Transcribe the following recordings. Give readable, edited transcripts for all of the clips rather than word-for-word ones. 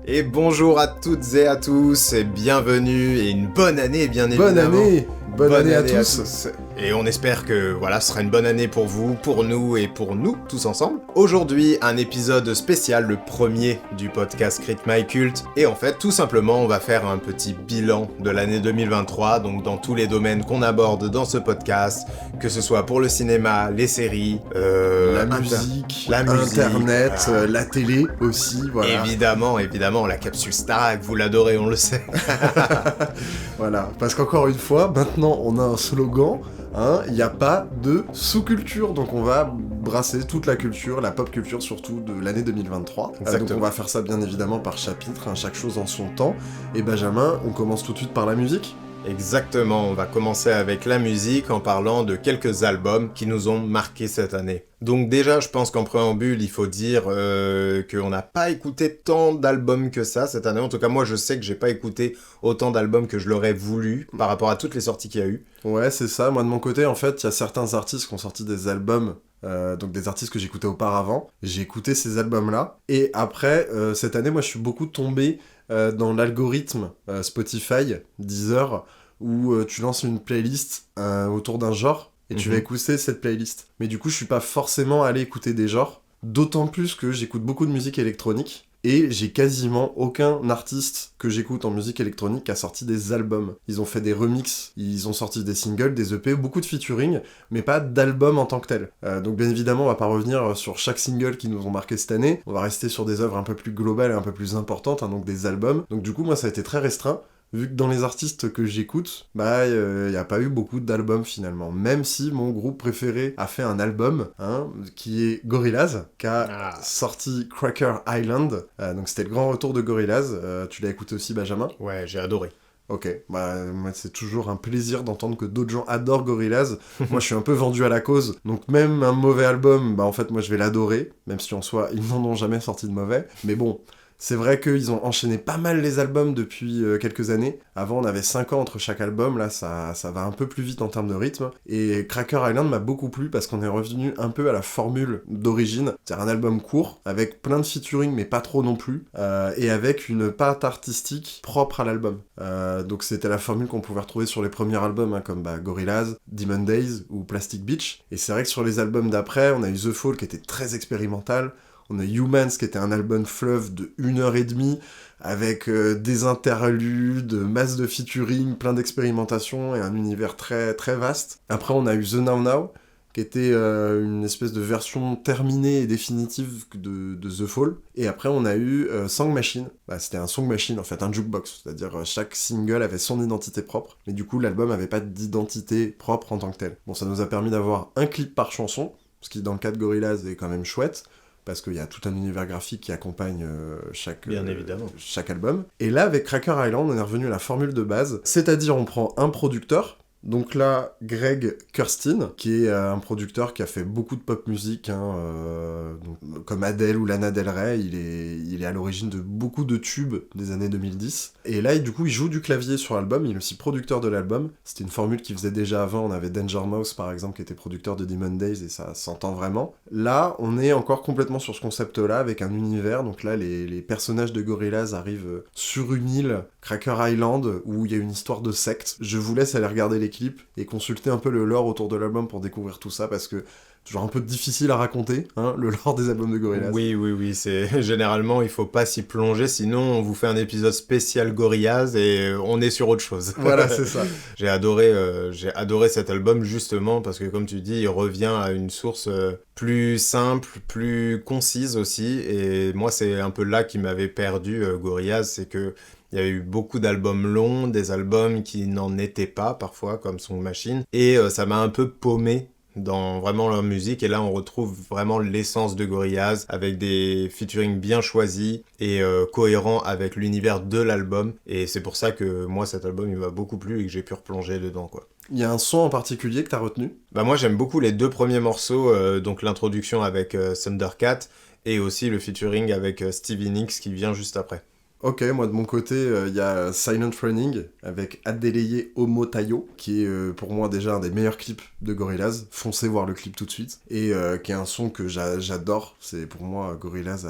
Et bonjour à toutes et à tous, et bienvenue, et une bonne année bien évidemment. Bonne année à tous. Et on espère que voilà, ce sera une bonne année pour vous, pour nous et pour nous tous ensemble. Aujourd'hui, un épisode spécial, le premier du podcast Crit My Cult. Et en fait, tout simplement, on va faire un petit bilan de l'année 2023, donc dans tous les domaines qu'on aborde dans ce podcast, que ce soit pour le cinéma, les séries, la musique, Internet, la télé aussi, voilà. Évidemment, la capsule Starac, vous l'adorez, on le sait. Voilà, parce qu'encore une fois, maintenant on a un slogan, il n'y a pas de sous-culture, donc on va brasser toute la culture, la pop culture surtout de l'année 2023. Donc on va faire ça bien évidemment par chapitre, chaque chose en son temps. Et Benjamin, on commence tout de suite par la musique. Exactement, on va commencer avec la musique en parlant de quelques albums qui nous ont marqué cette année. Donc déjà, je pense qu'en préambule, il faut dire qu'on n'a pas écouté tant d'albums que ça cette année. En tout cas, moi, je sais que j'ai pas écouté autant d'albums que je l'aurais voulu par rapport à toutes les sorties qu'il y a eu. Ouais, c'est ça. Moi, de mon côté, en fait, il y a certains artistes qui ont sorti des albums, donc des artistes que j'écoutais auparavant. J'ai écouté ces albums-là. Et après, cette année, moi, je suis beaucoup tombé dans l'algorithme Spotify, Deezer, où tu lances une playlist autour d'un genre et tu vas écouter cette playlist. Mais du coup, je suis pas forcément allé écouter des genres, d'autant plus que j'écoute beaucoup de musique électronique et j'ai quasiment aucun artiste que j'écoute en musique électronique qui a sorti des albums. Ils ont fait des remixes, ils ont sorti des singles, des EP, beaucoup de featuring, mais pas d'album en tant que tel. Donc bien évidemment, on va pas revenir sur chaque single qui nous ont marqué cette année, on va rester sur des œuvres un peu plus globales et un peu plus importantes, donc des albums. Donc du coup, moi, ça a été très restreint. Vu que dans les artistes que j'écoute, y a pas eu beaucoup d'albums finalement. Même si mon groupe préféré a fait un album, qui est Gorillaz, qui a sorti Cracker Island. Donc c'était le grand retour de Gorillaz. Tu l'as écouté aussi, Benjamin ? Ouais, j'ai adoré. Ok, moi c'est toujours un plaisir d'entendre que d'autres gens adorent Gorillaz. Moi je suis un peu vendu à la cause, donc même un mauvais album, en fait moi je vais l'adorer, même si en soi ils n'en ont jamais sorti de mauvais. Mais bon, c'est vrai qu'ils ont enchaîné pas mal les albums depuis quelques années. Avant, on avait 5 ans entre chaque album. Là, ça va un peu plus vite en termes de rythme. Et Cracker Island m'a beaucoup plu parce qu'on est revenu un peu à la formule d'origine. C'est-à-dire un album court, avec plein de featuring, mais pas trop non plus. Et avec une patte artistique propre à l'album. Donc c'était la formule qu'on pouvait retrouver sur les premiers albums, comme Gorillaz, Demon Days ou Plastic Beach. Et c'est vrai que sur les albums d'après, on a eu The Fall qui était très expérimental. On a Humans qui était un album fleuve de 1h30 avec des interludes, masse de featuring, plein d'expérimentations et un univers très, très vaste. Après, on a eu The Now Now qui était une espèce de version terminée et définitive de The Fall. Et après, on a eu Song Machine. C'était un song machine, en fait, un jukebox. C'est-à-dire, chaque single avait son identité propre. Mais du coup, l'album avait pas d'identité propre en tant que tel. Bon, ça nous a permis d'avoir un clip par chanson, ce qui, dans le cas de Gorillaz, est quand même chouette. Parce qu'il y a tout un univers graphique qui accompagne chaque album. Et là, avec Cracker Island, on est revenu à la formule de base, c'est-à-dire on prend un producteur, donc là, Greg Kurstin, qui est un producteur qui a fait beaucoup de pop music, donc, comme Adele ou Lana Del Rey, il est à l'origine de beaucoup de tubes des années 2010. Et là, du coup, il joue du clavier sur l'album, il est aussi producteur de l'album. C'était une formule qu'il faisait déjà avant, on avait Danger Mouse par exemple, qui était producteur de Demon Days, et ça s'entend vraiment. Là, on est encore complètement sur ce concept-là, avec un univers, donc là, les personnages de Gorillaz arrivent sur une île, Cracker Island, où il y a une histoire de secte. Je vous laisse aller regarder les clips et consulter un peu le lore autour de l'album pour découvrir tout ça, parce que c'est toujours un peu difficile à raconter, le lore des albums de Gorillaz. Oui, c'est généralement il faut pas s'y plonger, sinon on vous fait un épisode spécial Gorillaz et on est sur autre chose. Voilà, c'est ça. J'ai adoré cet album justement parce que comme tu dis, il revient à une source plus simple, plus concise aussi, et moi c'est un peu là qui m'avait perdu Gorillaz, c'est que il y a eu beaucoup d'albums longs, des albums qui n'en étaient pas parfois, comme Song Machine, et ça m'a un peu paumé dans vraiment leur musique, et là on retrouve vraiment l'essence de Gorillaz avec des featuring bien choisis et cohérents avec l'univers de l'album, et c'est pour ça que moi cet album il m'a beaucoup plu et que j'ai pu replonger dedans quoi. Il y a un son en particulier que t'as retenu ? Moi j'aime beaucoup les 2 premiers morceaux, donc l'introduction avec Thundercat et aussi le featuring avec Stevie Nicks qui vient juste après. Ok, moi de mon côté, il y a Silent Running avec Adeleye Omotayo, qui est pour moi déjà un des meilleurs clips de Gorillaz. Foncez voir le clip tout de suite. Et qui est un son que j'adore. C'est pour moi Gorillaz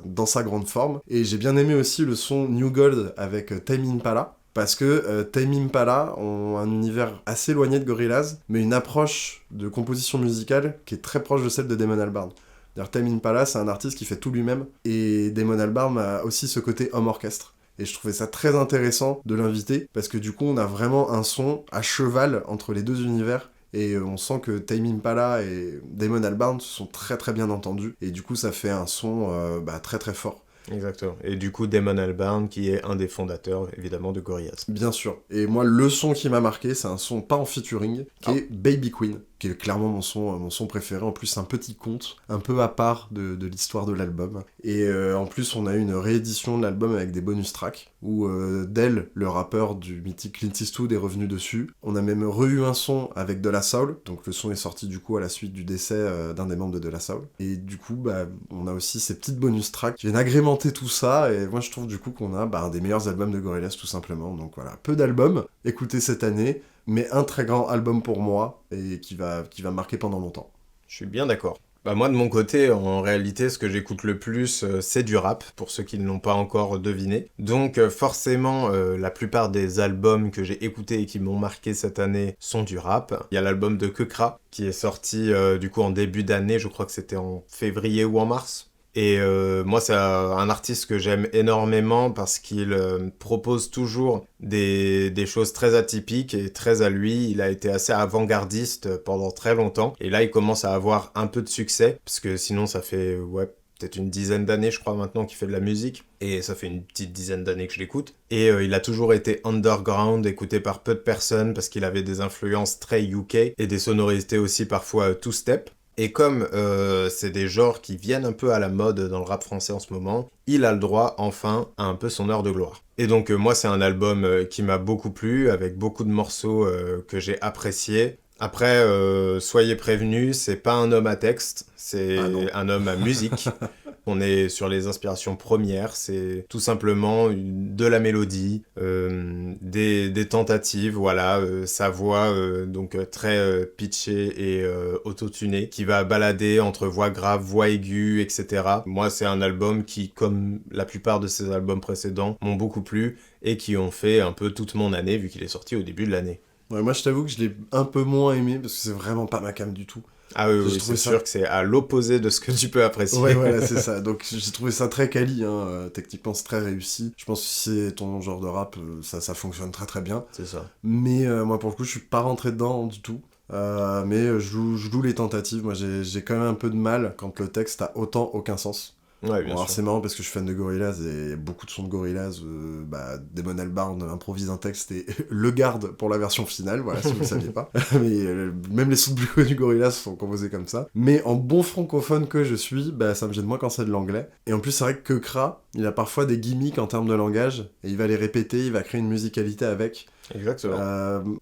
dans sa grande forme. Et j'ai bien aimé aussi le son New Gold avec Tame Impala. Parce que Tame Impala ont un univers assez éloigné de Gorillaz, mais une approche de composition musicale qui est très proche de celle de Damon Albarn. D'ailleurs, Tame Impala, c'est un artiste qui fait tout lui-même, et Damon Albarn a aussi ce côté homme orchestre. Et je trouvais ça très intéressant de l'inviter, parce que du coup, on a vraiment un son à cheval entre les deux univers, et on sent que Tame Impala et Damon Albarn se sont très très bien entendus, et du coup, ça fait un son très très fort. Exactement. Et du coup, Damon Albarn, qui est un des fondateurs, évidemment, de Gorillaz. Bien sûr. Et moi, le son qui m'a marqué, c'est un son pas en featuring, qui est Baby Queen, qui est clairement mon son préféré. En plus, un petit conte, un peu à part de l'histoire de l'album. Et en plus, on a eu une réédition de l'album avec des bonus tracks, où Del, le rappeur du mythique Clint Eastwood, est revenu dessus. On a même eu un son avec De La Soul, donc le son est sorti du coup à la suite du décès d'un des membres de De La Soul. Et du coup, on a aussi ces petites bonus tracks qui viennent agrémenter tout ça, et moi je trouve du coup qu'on a un des meilleurs albums de Gorillaz tout simplement. Donc voilà, peu d'albums écoutés cette année, mais un très grand album pour moi, et qui va marquer pendant longtemps. Je suis bien d'accord. Bah moi de mon côté, en réalité, ce que j'écoute le plus, c'est du rap, pour ceux qui ne l'ont pas encore deviné. Donc forcément, la plupart des albums que j'ai écoutés et qui m'ont marqué cette année sont du rap. Il y a l'album de Kekra, qui est sorti du coup en début d'année, je crois que c'était en février ou en mars. Et moi, c'est un artiste que j'aime énormément parce qu'il propose toujours des choses très atypiques et très à lui. Il a été assez avant-gardiste pendant très longtemps. Et là, il commence à avoir un peu de succès parce que sinon, ça fait peut-être une dizaine d'années, je crois, maintenant qu'il fait de la musique. Et ça fait une petite dizaine d'années que je l'écoute. Et il a toujours été underground, écouté par peu de personnes parce qu'il avait des influences très UK et des sonorités aussi parfois two-step. Et comme c'est des genres qui viennent un peu à la mode dans le rap français en ce moment, il a le droit enfin à un peu son heure de gloire. Et donc moi c'est un album qui m'a beaucoup plu, avec beaucoup de morceaux que j'ai appréciés. Après, soyez prévenus, c'est pas un homme à texte, c'est un homme à musique. On est sur les inspirations premières, c'est tout simplement de la mélodie, des tentatives, voilà, sa voix donc très pitchée et autotunée, qui va balader entre voix grave, voix aiguë, etc. Moi, c'est un album qui, comme la plupart de ses albums précédents, m'ont beaucoup plu et qui ont fait un peu toute mon année, vu qu'il est sorti au début de l'année. Ouais, moi je t'avoue que je l'ai un peu moins aimé, parce que c'est vraiment pas ma came du tout. Ah oui, c'est sûr que c'est à l'opposé de ce que tu peux apprécier. Ouais, voilà, c'est ça. Donc j'ai trouvé ça très quali, techniquement c'est très réussi. Je pense que si c'est ton genre de rap, ça fonctionne très très bien. C'est ça. Mais moi pour le coup, je suis pas rentré dedans du tout. Mais je loue les tentatives. Moi j'ai quand même un peu de mal quand le texte a autant aucun sens. Ouais, bien sûr. C'est marrant parce que je suis fan de Gorillaz et beaucoup de sons de Gorillaz. Damon Albarn improvise un texte et le garde pour la version finale, voilà, si vous le saviez pas. Mais même les sons plus connus Gorillaz sont composés comme ça. Mais en bon francophone que je suis, ça me gêne moins quand c'est de l'anglais. Et en plus, c'est vrai que Kekra, il a parfois des gimmicks en termes de langage et il va les répéter, il va créer une musicalité avec. Exactement.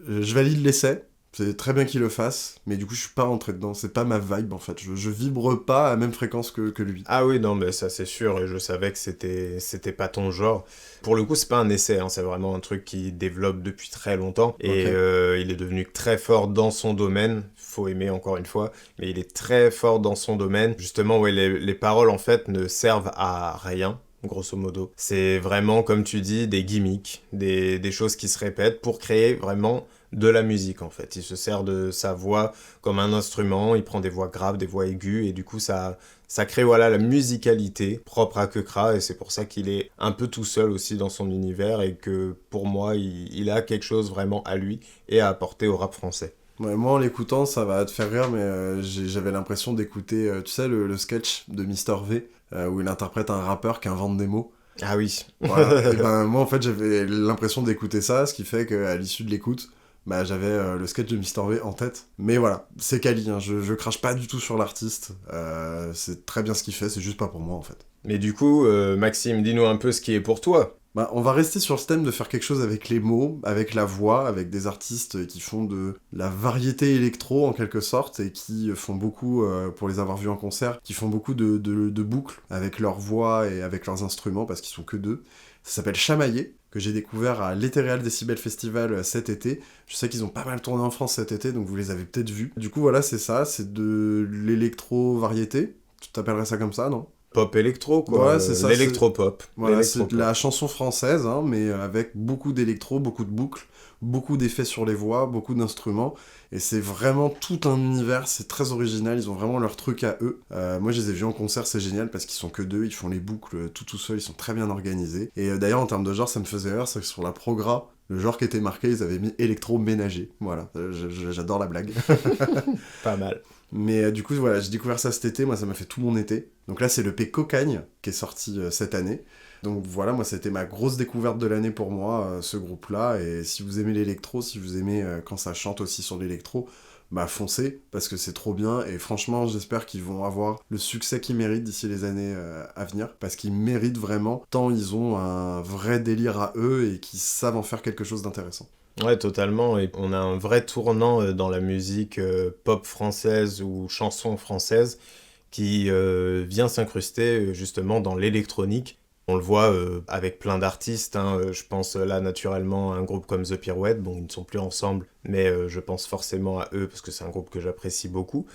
Je valide l'essai. C'est très bien qu'il le fasse, mais du coup je suis pas rentré dedans, c'est pas ma vibe en fait, je vibre pas à la même fréquence que lui. Ah oui, non, mais ça c'est sûr, et je savais que c'était pas ton genre. Pour le coup, c'est pas un essai, hein, c'est vraiment un truc qui développe depuis très longtemps, et il est devenu très fort dans son domaine, faut aimer encore une fois, mais il est très fort dans son domaine. Justement, ouais, les paroles en fait ne servent à rien. Grosso modo. C'est vraiment, comme tu dis, des gimmicks, des choses qui se répètent pour créer vraiment de la musique en fait. Il se sert de sa voix comme un instrument, il prend des voix graves, des voix aiguës et du coup ça crée voilà la musicalité propre à Kekra et c'est pour ça qu'il est un peu tout seul aussi dans son univers et que pour moi il a quelque chose vraiment à lui et à apporter au rap français. Ouais, moi en l'écoutant ça va te faire rire mais j'avais l'impression d'écouter tu sais le sketch de Mister V où il interprète un rappeur qui invente des mots. Ah oui. Voilà. Et moi en fait j'avais l'impression d'écouter ça, ce qui fait qu'à l'issue de l'écoute j'avais le sketch de Mister V en tête. Mais voilà, c'est quali, hein. Je crache pas du tout sur l'artiste. C'est très bien ce qu'il fait, c'est juste pas pour moi en fait. Mais du coup, Maxime, dis-nous un peu ce qui est pour toi. Bah, on va rester sur ce thème de faire quelque chose avec les mots, avec la voix, avec des artistes qui font de la variété électro en quelque sorte et qui font beaucoup, pour les avoir vus en concert, qui font beaucoup de boucles avec leur voix et avec leurs instruments parce qu'ils sont que deux. Ça s'appelle Chamaillé, que j'ai découvert à l'Ethereal Decibel Festival cet été. Je sais qu'ils ont pas mal tourné en France cet été, donc vous les avez peut-être vus. Du coup, voilà, c'est ça, c'est de l'électro-variété. Tu t'appellerais ça comme ça, non? Pop électro, quoi. Ouais, c'est ça. L'électropop. Voilà, c'est de la chanson française, hein, mais avec beaucoup d'électro, beaucoup de boucles, beaucoup d'effets sur les voix, beaucoup d'instruments. Et c'est vraiment tout un univers, c'est très original, ils ont vraiment leur truc à eux. Moi, je les ai vus en concert, c'est génial parce qu'ils sont que deux, ils font les boucles tout seuls, ils sont très bien organisés. Et d'ailleurs, en termes de genre, ça me faisait rire, c'est que sur la progra, le genre qui était marqué, ils avaient mis électro-ménager. Voilà, j'adore la blague. Pas mal. Mais du coup, voilà, j'ai découvert ça cet été, moi ça m'a fait tout mon été. Donc là, c'est le P Cocagne qui est sorti cette année. Donc voilà, moi c'était ma grosse découverte de l'année pour moi, ce groupe-là. Et si vous aimez l'électro, si vous aimez quand ça chante aussi sur l'électro, bah foncez, parce que c'est trop bien. Et franchement, j'espère qu'ils vont avoir le succès qu'ils méritent d'ici les années à venir. Parce qu'ils méritent vraiment, tant ils ont un vrai délire à eux et qu'ils savent en faire quelque chose d'intéressant. Ouais, totalement. Et on a un vrai tournant dans la musique pop française ou chanson française qui vient s'incruster justement dans l'électronique. On le voit avec plein d'artistes, hein. Je pense là naturellement à un groupe comme The Pirouettes. Bon, ils ne sont plus ensemble, mais je pense forcément à eux parce que c'est un groupe que j'apprécie beaucoup,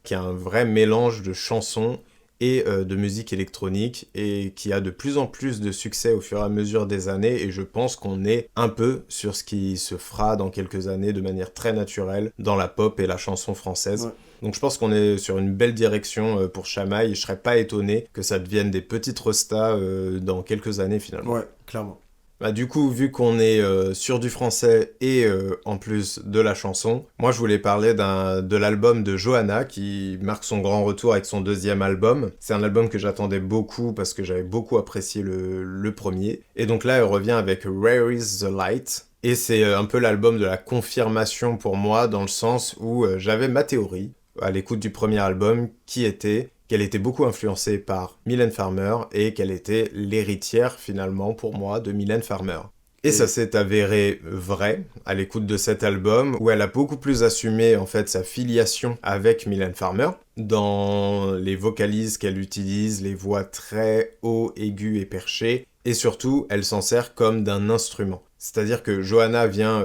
qui a un vrai mélange de chansons et de musique électronique et qui a de plus en plus de succès au fur et à mesure des années, et je pense qu'on est un peu sur ce qui se fera dans quelques années de manière très naturelle dans la pop et la chanson française. Ouais. Donc je pense qu'on est sur une belle direction pour Chamaille, et je serais pas étonné que ça devienne des petites restas dans quelques années finalement. Ouais, clairement. Bah, du coup, vu qu'on est sur du français et en plus de la chanson, moi je voulais parler de l'album de Johanna qui marque son grand retour avec son deuxième album. C'est un album que j'attendais beaucoup parce que j'avais beaucoup apprécié le premier. Et donc là, elle revient avec Where is the Light? Et c'est un peu l'album de la confirmation pour moi, dans le sens où j'avais ma théorie à l'écoute du premier album qui était qu'elle était beaucoup influencée par Mylène Farmer et qu'elle était l'héritière finalement pour moi de Mylène Farmer. Et ça s'est avéré vrai à l'écoute de cet album où elle a beaucoup plus assumé en fait sa filiation avec Mylène Farmer dans les vocalises qu'elle utilise, les voix très haut, aiguës et perchées, et surtout elle s'en sert comme d'un instrument. C'est-à-dire que Johanna vient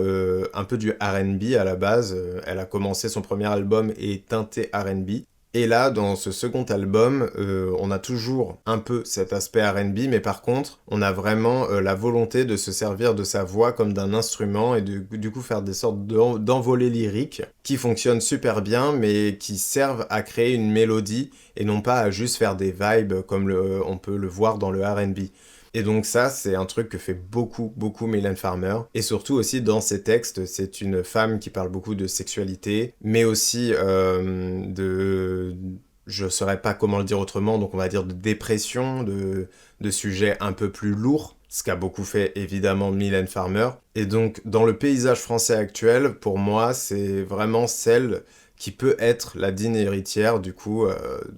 un peu du R&B à la base, elle a commencé son premier album et teinté R&B. Et là, dans ce second album, on a toujours un peu cet aspect R&B, mais par contre, on a vraiment la volonté de se servir de sa voix comme d'un instrument et du coup faire des sortes d'envolées lyriques qui fonctionnent super bien, mais qui servent à créer une mélodie et non pas à juste faire des vibes comme on peut le voir dans le R&B. Et donc ça, c'est un truc que fait beaucoup, beaucoup Mylène Farmer. Et surtout aussi dans ses textes, c'est une femme qui parle beaucoup de sexualité, mais aussi je saurais pas comment le dire autrement, donc on va dire de dépression, de sujets un peu plus lourds, ce qu'a beaucoup fait évidemment Mylène Farmer. Et donc dans le paysage français actuel, pour moi, c'est vraiment celle qui peut être la digne héritière du coup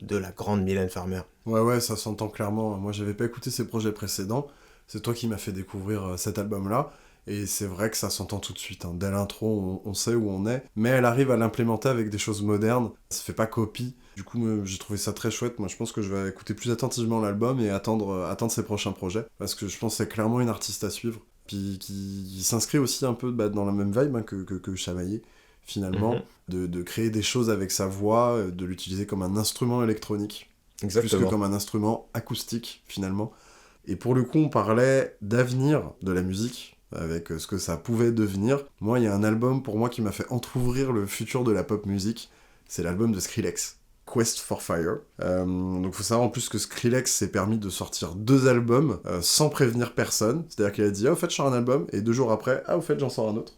de la grande Mylène Farmer. Ouais, ça s'entend clairement. Moi, j'avais pas écouté ses projets précédents. C'est toi qui m'as fait découvrir cet album-là. Et c'est vrai que ça s'entend tout de suite. Hein. Dès l'intro, on sait où on est. Mais elle arrive à l'implémenter avec des choses modernes. Ça fait pas copie. Du coup, j'ai trouvé ça très chouette. Moi, je pense que je vais écouter plus attentivement l'album et attendre ses prochains projets. Parce que je pense que c'est clairement une artiste à suivre. Puis qui s'inscrit aussi un peu dans la même vibe que Chamaillé, finalement. De créer des choses avec sa voix, de l'utiliser comme un instrument électronique. Exactement. Plus que comme un instrument acoustique, finalement. Et pour le coup, on parlait d'avenir de la musique, avec ce que ça pouvait devenir. Moi, il y a un album, pour moi, qui m'a fait entrouvrir le futur de la pop musique. C'est l'album de Skrillex, Quest for Fire. Donc, faut savoir en plus que Skrillex s'est permis de sortir 2 albums sans prévenir personne. C'est-à-dire qu'il a dit « Ah, au fait, je sors un album », et 2 jours après « Ah, au fait, j'en sors un autre ».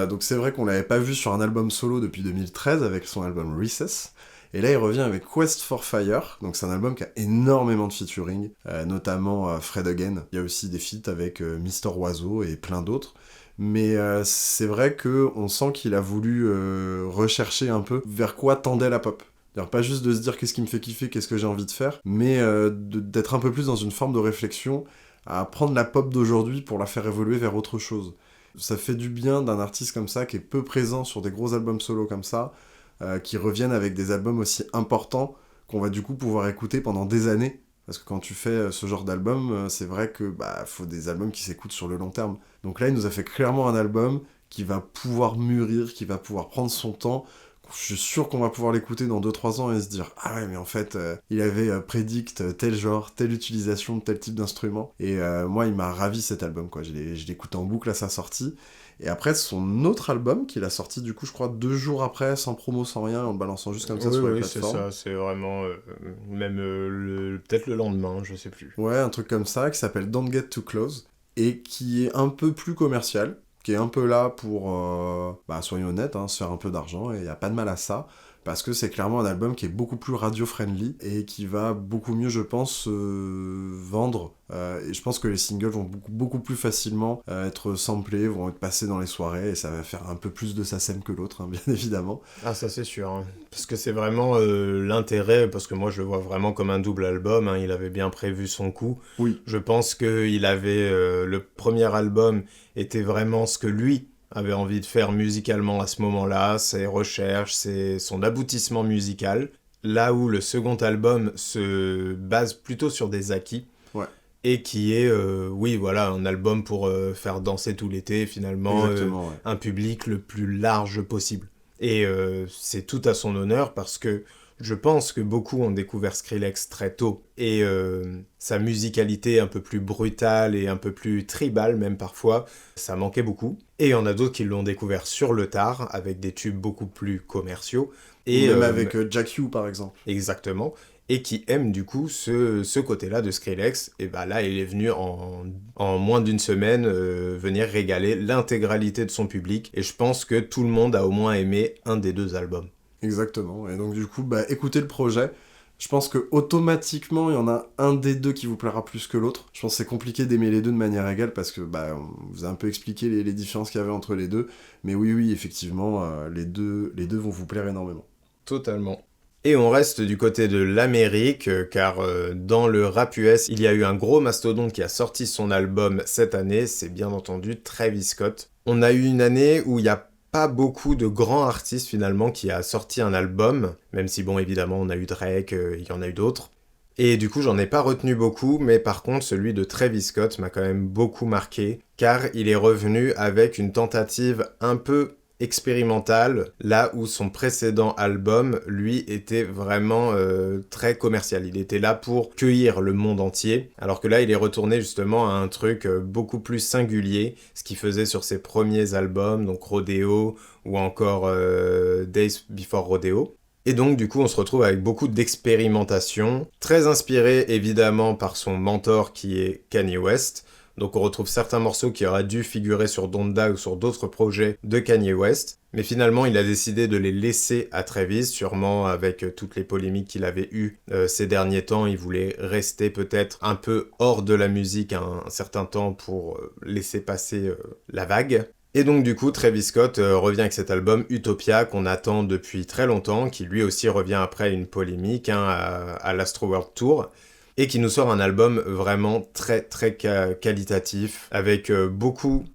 Donc, c'est vrai qu'on l'avait pas vu sur un album solo depuis 2013, avec son album Recess. Et là, il revient avec Quest for Fire, donc c'est un album qui a énormément de featuring, notamment Fred Again. Il y a aussi des feats avec Mister Oiseau et plein d'autres. Mais c'est vrai qu'on sent qu'il a voulu rechercher un peu vers quoi tendait la pop. C'est-à-dire pas juste de se dire qu'est-ce qui me fait kiffer, qu'est-ce que j'ai envie de faire, mais d'être un peu plus dans une forme de réflexion à prendre la pop d'aujourd'hui pour la faire évoluer vers autre chose. Ça fait du bien d'un artiste comme ça, qui est peu présent sur des gros albums solo comme ça, qui reviennent avec des albums aussi importants qu'on va du coup pouvoir écouter pendant des années. Parce que quand tu fais ce genre d'album, c'est vrai que faut des albums qui s'écoutent sur le long terme. Donc là, il nous a fait clairement un album qui va pouvoir mûrir, qui va pouvoir prendre son temps. Je suis sûr qu'on va pouvoir l'écouter dans 2-3 ans et se dire « Ah ouais, mais en fait, il avait prédict tel genre, telle utilisation de tel type d'instrument. » Et moi, il m'a ravi cet album, quoi. Je l'ai écouté en boucle à sa sortie. Et après, son autre album, qu'il a sorti, du coup, je crois, 2 jours après, sans promo, sans rien, en le balançant juste comme ça sur les plateformes. Oui, c'est ça, c'est vraiment... même peut-être le lendemain, je sais plus. Ouais, un truc comme ça, qui s'appelle Don't Get Too Close, et qui est un peu plus commercial, qui est un peu là pour, soyons honnêtes, se faire un peu d'argent, et il n'y a pas de mal à ça, parce que c'est clairement un album qui est beaucoup plus radio-friendly, et qui va beaucoup mieux, je pense, vendre. Et je pense que les singles vont beaucoup plus facilement être samplés, vont être passés dans les soirées, et ça va faire un peu plus de SACEM que l'autre, bien évidemment. Ah, ça c'est sûr, hein. Parce que c'est vraiment l'intérêt, parce que moi je le vois vraiment comme un double album, hein. Il avait bien prévu son coup. Oui. Je pense qu'il avait... le premier album était vraiment ce que lui avait envie de faire musicalement à ce moment-là, ses recherches, son aboutissement musical. Là où le second album se base plutôt sur des acquis. Ouais. Et qui est, oui, voilà, un album pour faire danser tout l'été, finalement, Exactement, ouais. un public le plus large possible. Et c'est tout à son honneur parce que je pense que beaucoup ont découvert Skrillex très tôt. Et sa musicalité un peu plus brutale et un peu plus tribale même parfois, ça manquait beaucoup. Et il y en a d'autres qui l'ont découvert sur le tard, avec des tubes beaucoup plus commerciaux. Et, même avec Jack U, par exemple. Exactement. Et qui aiment du coup ce côté-là de Skrillex. Et bah là, il est venu en moins d'une semaine venir régaler l'intégralité de son public. Et je pense que tout le monde a au moins aimé un des deux albums. Exactement. Et donc du coup, écoutez le projet. Je pense que automatiquement, il y en a un des deux qui vous plaira plus que l'autre. Je pense que c'est compliqué d'aimer les deux de manière égale parce que on vous a un peu expliqué les différences qu'il y avait entre les deux. Mais oui, effectivement, les deux vont vous plaire énormément. Totalement. Et on reste du côté de l'Amérique, car dans le rap US, il y a eu un gros mastodonte qui a sorti son album cette année, c'est bien entendu Travis Scott. On a eu une année où il n'y a pas beaucoup de grands artistes finalement qui a sorti un album, même si bon évidemment on a eu Drake, il y en a eu d'autres. Et du coup j'en ai pas retenu beaucoup, mais par contre celui de Travis Scott m'a quand même beaucoup marqué, car il est revenu avec une tentative un peu expérimental, là où son précédent album, lui, était vraiment très commercial. Il était là pour cueillir le monde entier, alors que là, il est retourné justement à un truc beaucoup plus singulier, ce qu'il faisait sur ses premiers albums, donc Rodeo, ou encore Days Before Rodeo. Et donc, du coup, on se retrouve avec beaucoup d'expérimentation, très inspiré évidemment par son mentor qui est Kanye West. Donc on retrouve certains morceaux qui auraient dû figurer sur Donda ou sur d'autres projets de Kanye West. Mais finalement, il a décidé de les laisser à Travis, sûrement avec toutes les polémiques qu'il avait eues ces derniers temps. Il voulait rester peut-être un peu hors de la musique un certain temps pour laisser passer la vague. Et donc du coup, Travis Scott revient avec cet album Utopia qu'on attend depuis très longtemps, qui lui aussi revient après une polémique à l'Astroworld Tour. Et qui nous sort un album vraiment très très qualitatif, avec beaucoup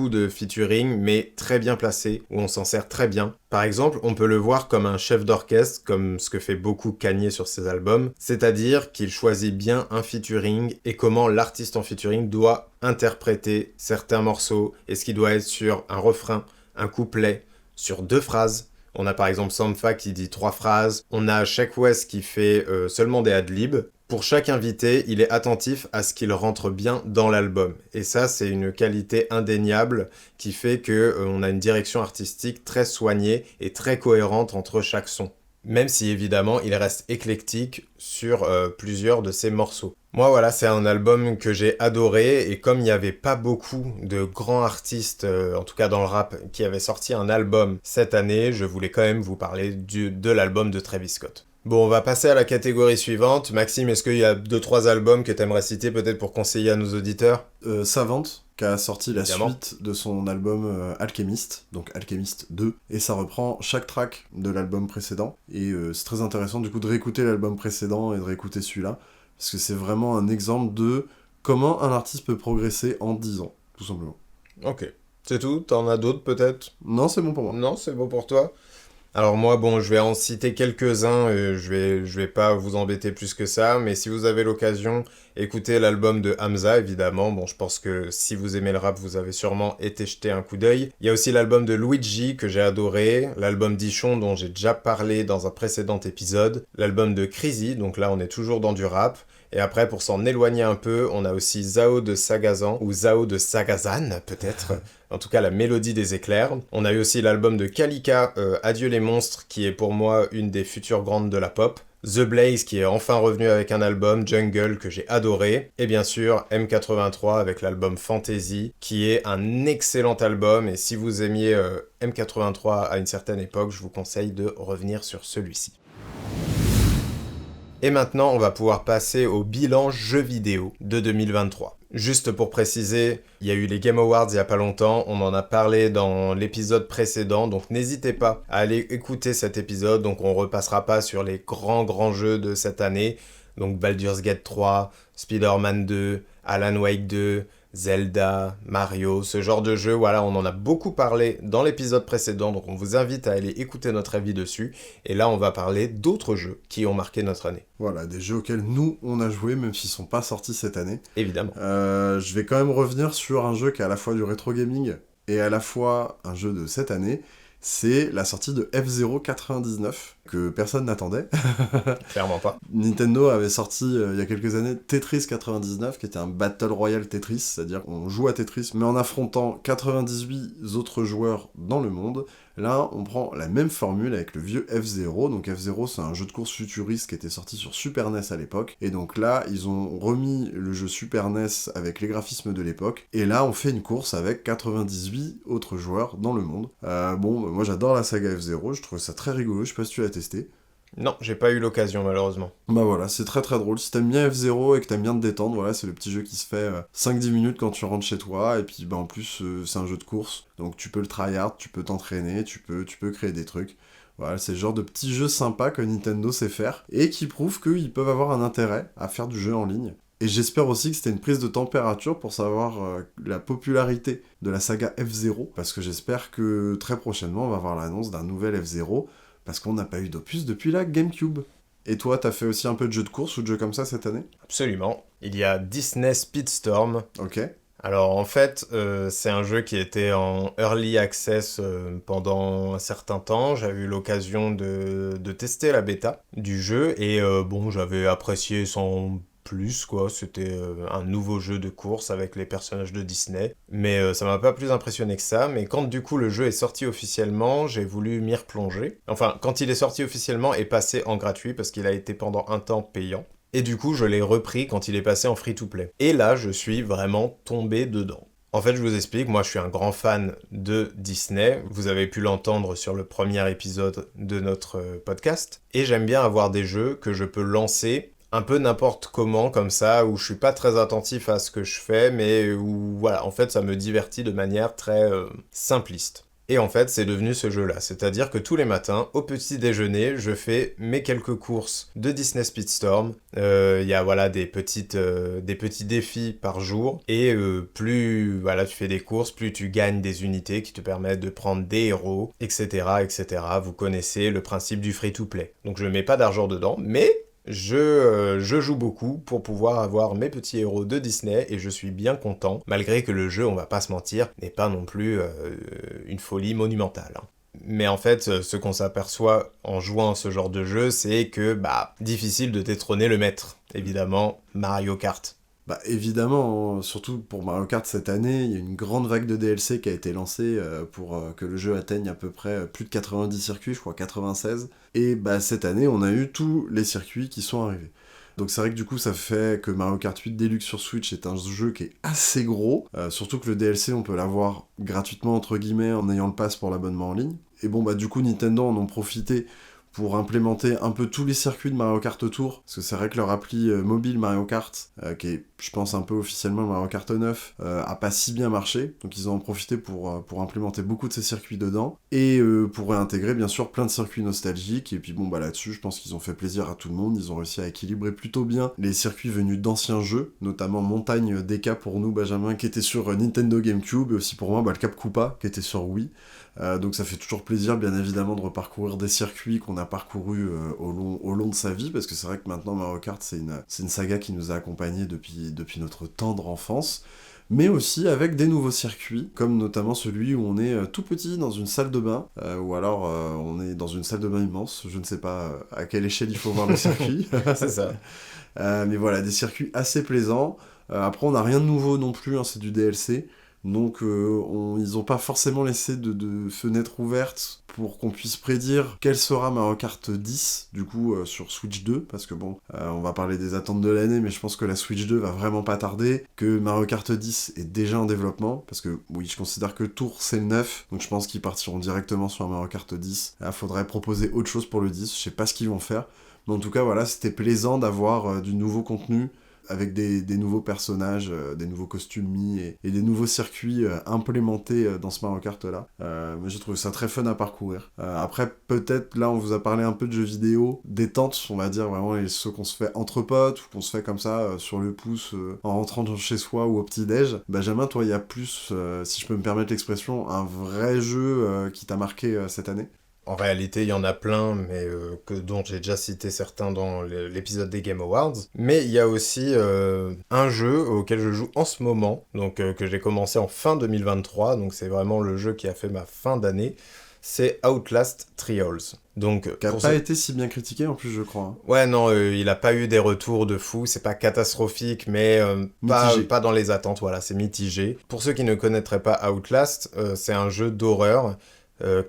de featuring, mais très bien placé, où on s'en sert très bien. Par exemple, on peut le voir comme un chef d'orchestre, comme ce que fait beaucoup Kanye sur ses albums, c'est-à-dire qu'il choisit bien un featuring et comment l'artiste en featuring doit interpréter certains morceaux, est-ce qu'il doit être sur un refrain, un couplet, sur 2 phrases. On a par exemple Sampha qui dit 3 phrases, on a Sheck West qui fait seulement des ad-libs. Pour chaque invité, il est attentif à ce qu'il rentre bien dans l'album. Et ça, c'est une qualité indéniable qui fait qu'on a une direction artistique très soignée et très cohérente entre chaque son. Même si évidemment, il reste éclectique sur plusieurs de ses morceaux. Moi voilà, c'est un album que j'ai adoré et comme il n'y avait pas beaucoup de grands artistes, en tout cas dans le rap, qui avaient sorti un album cette année, je voulais quand même vous parler de l'album de Travis Scott. Bon, on va passer à la catégorie suivante. Maxime, est-ce qu'il y a 2-3 albums que tu aimerais citer peut-être pour conseiller à nos auditeurs ? Savante, qui a sorti la Évidemment. suite de son album Alchemist, donc Alchemist 2, et ça reprend chaque track de l'album précédent. Et c'est très intéressant du coup de réécouter l'album précédent et de réécouter celui-là, parce que c'est vraiment un exemple de comment un artiste peut progresser en 10 ans, tout simplement. Ok. C'est tout? T'en as d'autres peut-être? Non, c'est bon pour moi. Non, c'est bon pour toi? Alors moi, bon, je vais en citer quelques-uns, je vais pas vous embêter plus que ça, mais si vous avez l'occasion, écoutez l'album de Hamza, évidemment. Bon, je pense que si vous aimez le rap, vous avez sûrement été jeter un coup d'œil. Il y a aussi l'album de Luigi, que j'ai adoré, l'album d'Ichon, dont j'ai déjà parlé dans un précédent épisode, l'album de Crazy, donc là on est toujours dans du rap. Et après, pour s'en éloigner un peu, on a aussi Zao de Sagazan, ou Zao de Sagazan, peut-être. En tout cas, la mélodie des éclairs. On a eu aussi l'album de Kalika, Adieu les monstres, qui est pour moi une des futures grandes de la pop. The Blaze, qui est enfin revenu avec un album, Jungle, que j'ai adoré. Et bien sûr, M83 avec l'album Fantasy, qui est un excellent album. Et si vous aimiez M83 à une certaine époque, je vous conseille de revenir sur celui-ci. Et maintenant, on va pouvoir passer au bilan jeux vidéo de 2023. Juste pour préciser, il y a eu les Game Awards il y a pas longtemps, on en a parlé dans l'épisode précédent, donc n'hésitez pas à aller écouter cet épisode, donc on repassera pas sur les grands jeux de cette année, donc Baldur's Gate 3, Spider-Man 2, Alan Wake 2, Zelda, Mario, ce genre de jeu, voilà, on en a beaucoup parlé dans l'épisode précédent, donc on vous invite à aller écouter notre avis dessus, et là on va parler d'autres jeux qui ont marqué notre année. Voilà, des jeux auxquels nous, on a joué, même s'ils sont pas sortis cette année. Évidemment. Je vais quand même revenir sur un jeu qui est à la fois du rétro gaming et à la fois un jeu de cette année. C'est la sortie de F-Zero 99, que personne n'attendait. Clairement pas. Nintendo avait sorti, il y a quelques années, Tetris 99, qui était un Battle Royale Tetris, c'est-à-dire qu'on joue à Tetris, mais en affrontant 98 autres joueurs dans le monde. Là, on prend la même formule avec le vieux F-Zero. Donc F-Zero, c'est un jeu de course futuriste qui était sorti sur Super NES à l'époque. Et donc là, ils ont remis le jeu Super NES avec les graphismes de l'époque. Et là, on fait une course avec 98 autres joueurs dans le monde. Moi j'adore la saga F-Zero, je trouve ça très rigolo, je sais pas si tu l'as testé. Non, j'ai pas eu l'occasion malheureusement. Bah voilà, c'est très drôle. Si t'aimes bien F-Zero et que t'aimes bien te détendre, voilà, c'est le petit jeu qui se fait 5-10 minutes quand tu rentres chez toi, et puis en plus c'est un jeu de course, donc tu peux le tryhard, tu peux t'entraîner, tu peux créer des trucs. Voilà, c'est le genre de petits jeux sympas que Nintendo sait faire, et qui prouvent qu'ils peuvent avoir un intérêt à faire du jeu en ligne. Et j'espère aussi que c'était une prise de température pour savoir la popularité de la saga F-Zero, parce que j'espère que très prochainement on va avoir l'annonce d'un nouvel F-Zero, parce qu'on n'a pas eu d'opus depuis la GameCube. Et toi, t'as fait aussi un peu de jeux de course ou de jeux comme ça cette année ? Absolument. Il y a Disney Speedstorm. Ok. Alors en fait, c'est un jeu qui était en early access pendant un certain temps. J'avais eu l'occasion de tester la bêta du jeu et j'avais apprécié sans plus quoi. C'était un nouveau jeu de course avec les personnages de Disney. Mais ça m'a pas plus impressionné que ça. Mais quand du coup le jeu est sorti officiellement, j'ai voulu m'y replonger. Enfin, quand il est sorti officiellement et passé en gratuit parce qu'il a été pendant un temps payant. Et du coup, je l'ai repris quand il est passé en free-to-play. Et là, je suis vraiment tombé dedans. En fait, je vous explique, moi je suis un grand fan de Disney, vous avez pu l'entendre sur le premier épisode de notre podcast, et j'aime bien avoir des jeux que je peux lancer un peu n'importe comment, comme ça, où je suis pas très attentif à ce que je fais, mais où, voilà, en fait, ça me divertit de manière très simpliste. Et en fait, c'est devenu ce jeu-là. C'est-à-dire que tous les matins, au petit déjeuner, je fais mes quelques courses de Disney Speedstorm. Il y a voilà, des petits défis par jour. Et plus voilà, tu fais des courses, plus tu gagnes des unités qui te permettent de prendre des héros, etc., etc. Vous connaissez le principe du free-to-play. Donc je ne mets pas d'argent dedans, mais je joue beaucoup pour pouvoir avoir mes petits héros de Disney et je suis bien content, malgré que le jeu, on va pas se mentir, n'est pas non plus une folie monumentale. Hein. Mais en fait, ce qu'on s'aperçoit en jouant à ce genre de jeu, c'est que, difficile de détrôner le maître. Évidemment, Mario Kart. Bah évidemment, surtout pour Mario Kart cette année, il y a une grande vague de DLC qui a été lancée pour que le jeu atteigne à peu près plus de 90 circuits, je crois 96. Et cette année, on a eu tous les circuits qui sont arrivés. Donc c'est vrai que du coup ça fait que Mario Kart 8 Deluxe sur Switch est un jeu qui est assez gros, surtout que le DLC on peut l'avoir gratuitement entre guillemets en ayant le pass pour l'abonnement en ligne. Et du coup Nintendo en ont profité pour implémenter un peu tous les circuits de Mario Kart Tour, parce que c'est vrai que leur appli mobile Mario Kart, qui est, je pense, un peu officiellement Mario Kart 9, a pas si bien marché, donc ils ont en profité pour implémenter beaucoup de ces circuits dedans, et pour réintégrer bien sûr plein de circuits nostalgiques, et puis bon bah là-dessus je pense qu'ils ont fait plaisir à tout le monde, ils ont réussi à équilibrer plutôt bien les circuits venus d'anciens jeux, notamment Montagne DK pour nous Benjamin, qui était sur Nintendo GameCube, et aussi pour moi le Cap Koopa, qui était sur Wii. Donc ça fait toujours plaisir, bien évidemment, de reparcourir des circuits qu'on a parcourus au long de sa vie, parce que c'est vrai que maintenant Mario Kart, c'est une saga qui nous a accompagnés depuis notre tendre enfance, mais aussi avec des nouveaux circuits, comme notamment celui où on est tout petit dans une salle de bain, ou alors on est dans une salle de bain immense, je ne sais pas à quelle échelle il faut voir le circuit. C'est ça. Mais voilà, des circuits assez plaisants. Après, on n'a rien de nouveau non plus, hein, c'est du DLC. Donc ils n'ont pas forcément laissé de fenêtre ouverte pour qu'on puisse prédire quel sera Mario Kart 10, du coup, sur Switch 2, parce que bon, on va parler des attentes de l'année, mais je pense que la Switch 2 va vraiment pas tarder, que Mario Kart 10 est déjà en développement, parce que oui, je considère que Tour c'est le 9, donc je pense qu'ils partiront directement sur un Mario Kart 10. Là, faudrait proposer autre chose pour le 10, je sais pas ce qu'ils vont faire, mais en tout cas, voilà, c'était plaisant d'avoir du nouveau contenu, avec des nouveaux personnages, des nouveaux costumes mis et des nouveaux circuits implémentés dans ce Mario Kart là. Mais j'ai trouvé ça très fun à parcourir. Après, peut-être, là, on vous a parlé un peu de jeux vidéo, détente, on va dire, vraiment ceux qu'on se fait entre potes, ou qu'on se fait comme ça, sur le pouce, en rentrant chez soi ou au petit-déj. Benjamin, toi, il y a plus, si je peux me permettre l'expression, un vrai jeu qui t'a marqué cette année? En réalité, il y en a plein, mais dont j'ai déjà cité certains dans l'épisode des Game Awards. Mais il y a aussi un jeu auquel je joue en ce moment, donc que j'ai commencé en fin 2023, donc c'est vraiment le jeu qui a fait ma fin d'année. C'est Outlast Trials. Donc, Qui a pas été si bien critiqué en plus, je crois. Hein. Ouais, non, il a pas eu des retours de fou, c'est pas catastrophique, mais pas dans les attentes, voilà, c'est mitigé. Pour ceux qui ne connaîtraient pas Outlast, c'est un jeu d'horreur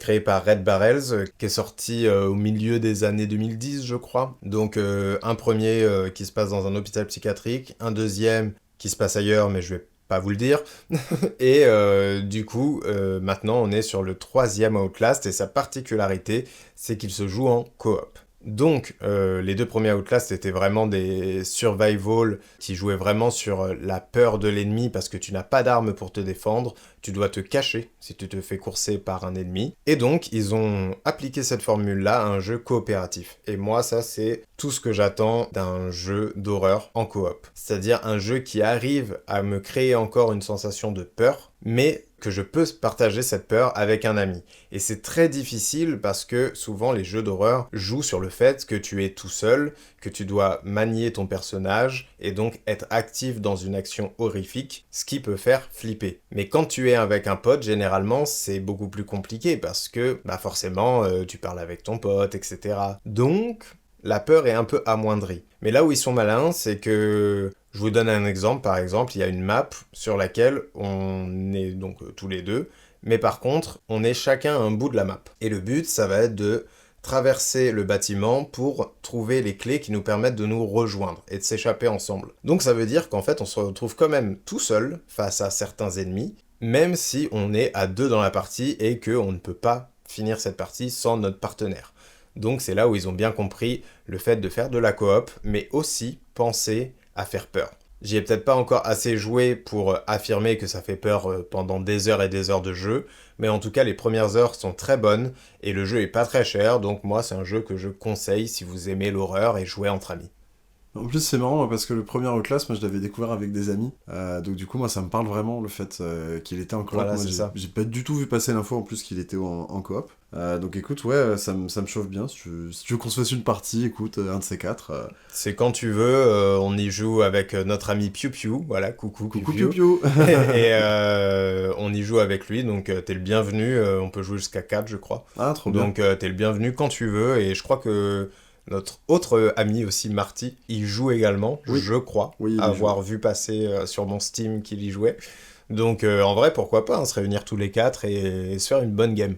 créé par Red Barrels, qui est sorti au milieu des années 2010, je crois. Donc un premier qui se passe dans un hôpital psychiatrique, un deuxième qui se passe ailleurs, mais je vais pas vous le dire. Et du coup, maintenant, on est sur le troisième Outlast, et sa particularité, c'est qu'il se joue en coop. Donc, les deux premiers Outlast étaient vraiment des survival qui jouaient vraiment sur la peur de l'ennemi parce que tu n'as pas d'armes pour te défendre, tu dois te cacher si tu te fais courser par un ennemi. Et donc, ils ont appliqué cette formule-là à un jeu coopératif. Et moi, ça, c'est tout ce que j'attends d'un jeu d'horreur en coop. C'est-à-dire un jeu qui arrive à me créer encore une sensation de peur, mais que je peux partager cette peur avec un ami. Et c'est très difficile parce que souvent les jeux d'horreur jouent sur le fait que tu es tout seul, que tu dois manier ton personnage et donc être actif dans une action horrifique, ce qui peut faire flipper. Mais quand tu es avec un pote, généralement c'est beaucoup plus compliqué parce que forcément tu parles avec ton pote, etc. Donc la peur est un peu amoindrie. Mais là où ils sont malins, c'est que... Je vous donne un exemple, par exemple, il y a une map sur laquelle on est donc tous les deux, mais par contre, on est chacun à un bout de la map. Et le but, ça va être de traverser le bâtiment pour trouver les clés qui nous permettent de nous rejoindre et de s'échapper ensemble. Donc ça veut dire qu'en fait, on se retrouve quand même tout seul face à certains ennemis, même si on est à deux dans la partie et qu'on ne peut pas finir cette partie sans notre partenaire. Donc c'est là où ils ont bien compris le fait de faire de la coop, mais aussi penser à faire peur. J'y ai peut-être pas encore assez joué pour affirmer que ça fait peur pendant des heures et des heures de jeu, mais en tout cas les premières heures sont très bonnes et le jeu est pas très cher, donc moi c'est un jeu que je conseille si vous aimez l'horreur et jouer entre amis. En plus, c'est marrant parce que le premier Outlast, moi je l'avais découvert avec des amis. Donc, du coup, moi ça me parle vraiment le fait qu'il était en coop. Voilà, moi, j'ai pas du tout vu passer l'info en plus qu'il était en coop. Donc, écoute, ouais, ça me chauffe bien. Si tu veux qu'on se fasse une partie, écoute, un de ces quatre. C'est quand tu veux, on y joue avec notre ami Piu Piu. Voilà, coucou Piu Coucou Piu Piu. Et on y joue avec lui, donc t'es le bienvenu. On peut jouer jusqu'à 4, je crois. Ah, trop bien. Donc t'es le bienvenu quand tu veux, et je crois que. Notre autre ami aussi, Marty, il joue également, oui. Je crois, oui, avoir vu passer sur mon Steam qu'il y jouait. Donc en vrai, pourquoi pas, se réunir tous les quatre et se faire une bonne game.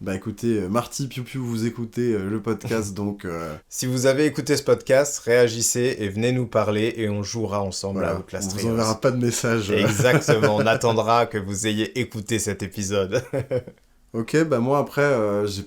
Bah écoutez, Marty, Piu Piu, vous écoutez le podcast, donc... Si vous avez écouté ce podcast, réagissez et venez nous parler et on jouera ensemble voilà, à Outlast on Trials. vous enverra pas de message. Exactement, on attendra que vous ayez écouté cet épisode. Ok, bah moi après, j'ai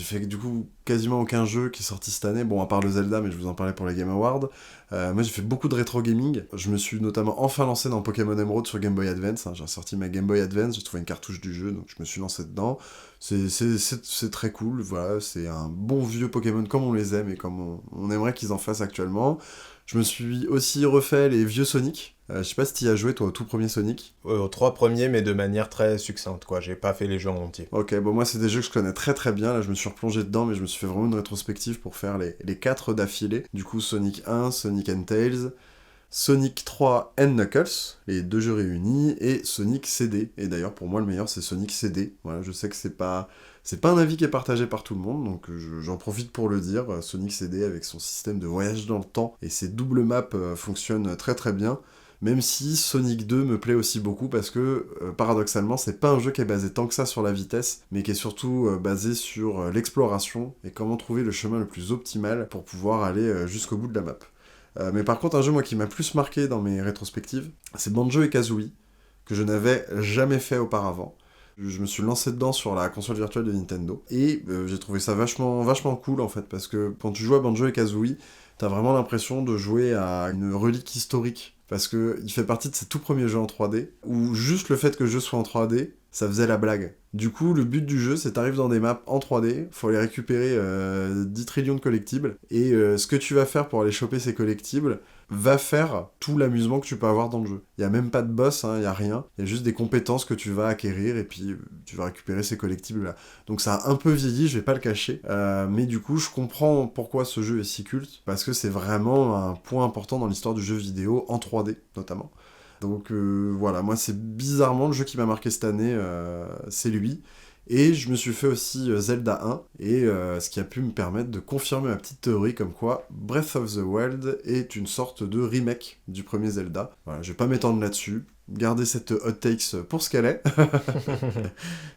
fait du coup quasiment aucun jeu qui est sorti cette année, bon à part le Zelda, mais je vous en parlais pour les Game Awards. Moi j'ai fait beaucoup de rétro gaming, je me suis notamment enfin lancé dans Pokémon Emerald sur Game Boy Advance, hein. J'ai sorti ma Game Boy Advance, j'ai trouvé une cartouche du jeu, donc je me suis lancé dedans. C'est très cool, voilà, c'est un bon vieux Pokémon comme on les aime et comme on aimerait qu'ils en fassent actuellement. Je me suis aussi refait les vieux Sonic. Je sais pas si t'y as joué toi au tout premier Sonic. Aux 3 premiers, mais de manière très succincte, quoi. J'ai pas fait les jeux en entier. Ok, bon moi c'est des jeux que je connais très très bien, là je me suis replongé dedans mais je me suis fait vraiment une rétrospective pour faire les 4 d'affilée. Du coup Sonic 1, Sonic and Tails, Sonic 3 and Knuckles, les 2 jeux réunis, et Sonic CD. Et d'ailleurs pour moi le meilleur c'est Sonic CD. Voilà, je sais que c'est pas un avis qui est partagé par tout le monde, donc j'en profite pour le dire. Sonic CD avec son système de voyage dans le temps et ses doubles maps fonctionnent très très bien. Même si Sonic 2 me plaît aussi beaucoup parce que, paradoxalement, c'est pas un jeu qui est basé tant que ça sur la vitesse, mais qui est surtout basé sur l'exploration et comment trouver le chemin le plus optimal pour pouvoir aller jusqu'au bout de la map. Mais par contre, un jeu moi qui m'a plus marqué dans mes rétrospectives, c'est Banjo et Kazooie, que je n'avais jamais fait auparavant. Je me suis lancé dedans sur la console virtuelle de Nintendo, et j'ai trouvé ça vachement cool en fait, parce que quand tu joues à Banjo et Kazooie, t'as vraiment l'impression de jouer à une relique historique, parce que il fait partie de ces tout premiers jeux en 3D, où juste le fait que le jeu soit en 3D, ça faisait la blague. Du coup, le but du jeu, c'est t'arrives dans des maps en 3D, faut aller récupérer 10 trillions de collectibles, et ce que tu vas faire pour aller choper ces collectibles va faire tout l'amusement que tu peux avoir dans le jeu. Il y a même pas de boss, il y a rien, il y a juste des compétences que tu vas acquérir, et puis tu vas récupérer ces collectibles-là. Donc ça a un peu vieilli, je vais pas le cacher, mais du coup, je comprends pourquoi ce jeu est si culte, parce que c'est vraiment un point important dans l'histoire du jeu vidéo, en 3D notamment. Donc voilà, moi c'est bizarrement le jeu qui m'a marqué cette année, c'est lui. Et je me suis fait aussi Zelda 1, et ce qui a pu me permettre de confirmer ma petite théorie comme quoi Breath of the Wild est une sorte de remake du premier Zelda. Voilà, je vais pas m'étendre là-dessus, garder cette hot takes pour ce qu'elle est.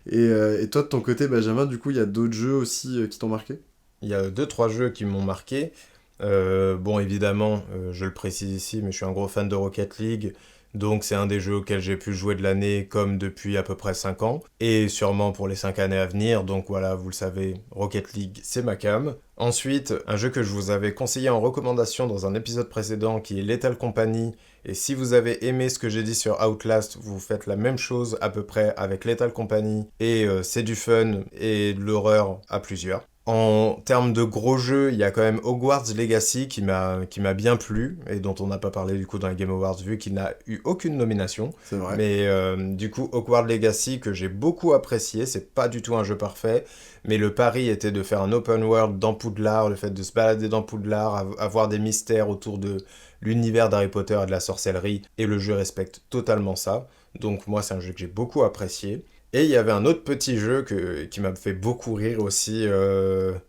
Et toi de ton côté Benjamin, du coup il y a d'autres jeux aussi qui t'ont marqué? Il y a 2-3 jeux qui m'ont marqué. Bon, évidemment, je le précise ici, mais je suis un gros fan de Rocket League. Donc c'est un des jeux auxquels j'ai pu jouer de l'année comme depuis à peu près 5 ans. Et sûrement pour les 5 années à venir. Donc voilà, vous le savez, Rocket League, c'est ma cam. Ensuite, un jeu que je vous avais conseillé en recommandation dans un épisode précédent qui est Lethal Company. Et si vous avez aimé ce que j'ai dit sur Outlast, vous faites la même chose à peu près avec Lethal Company. Et c'est du fun et de l'horreur à plusieurs. En termes de gros jeux, il y a quand même Hogwarts Legacy qui m'a bien plu et dont on n'a pas parlé du coup dans les Game Awards vu qu'il n'a eu aucune nomination. C'est vrai. Mais du coup, Hogwarts Legacy que j'ai beaucoup apprécié, c'est pas du tout un jeu parfait, mais le pari était de faire un open world dans Poudlard, le fait de se balader dans Poudlard, avoir des mystères autour de l'univers d'Harry Potter et de la sorcellerie, et le jeu respecte totalement ça. Donc moi, c'est un jeu que j'ai beaucoup apprécié. Et il y avait un autre petit jeu qui m'a fait beaucoup rire aussi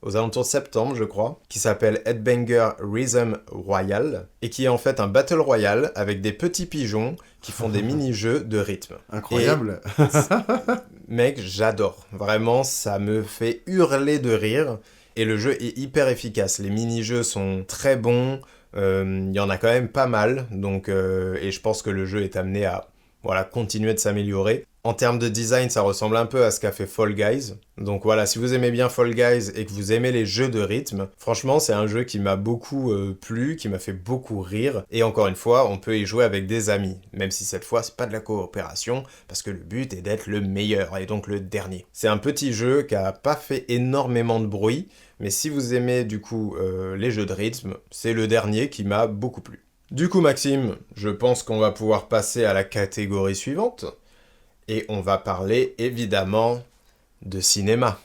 aux alentours de septembre, je crois, qui s'appelle Headbanger Rhythm Royale, et qui est en fait un battle royale avec des petits pigeons qui font des mini-jeux de rythme. Incroyable. Mec, j'adore. Vraiment, ça me fait hurler de rire. Et le jeu est hyper efficace. Les mini-jeux sont très bons. Il y en a quand même pas mal. Donc, et je pense que le jeu est amené à continuer de s'améliorer. En termes de design, ça ressemble un peu à ce qu'a fait Fall Guys. Donc voilà, si vous aimez bien Fall Guys et que vous aimez les jeux de rythme, franchement, c'est un jeu qui m'a beaucoup plu, qui m'a fait beaucoup rire. Et encore une fois, on peut y jouer avec des amis. Même si cette fois, c'est pas de la coopération, parce que le but est d'être le meilleur, et donc le dernier. C'est un petit jeu qui a pas fait énormément de bruit, mais si vous aimez du coup les jeux de rythme, c'est le dernier qui m'a beaucoup plu. Du coup, Maxime, je pense qu'on va pouvoir passer à la catégorie suivante. Et on va parler évidemment de cinéma.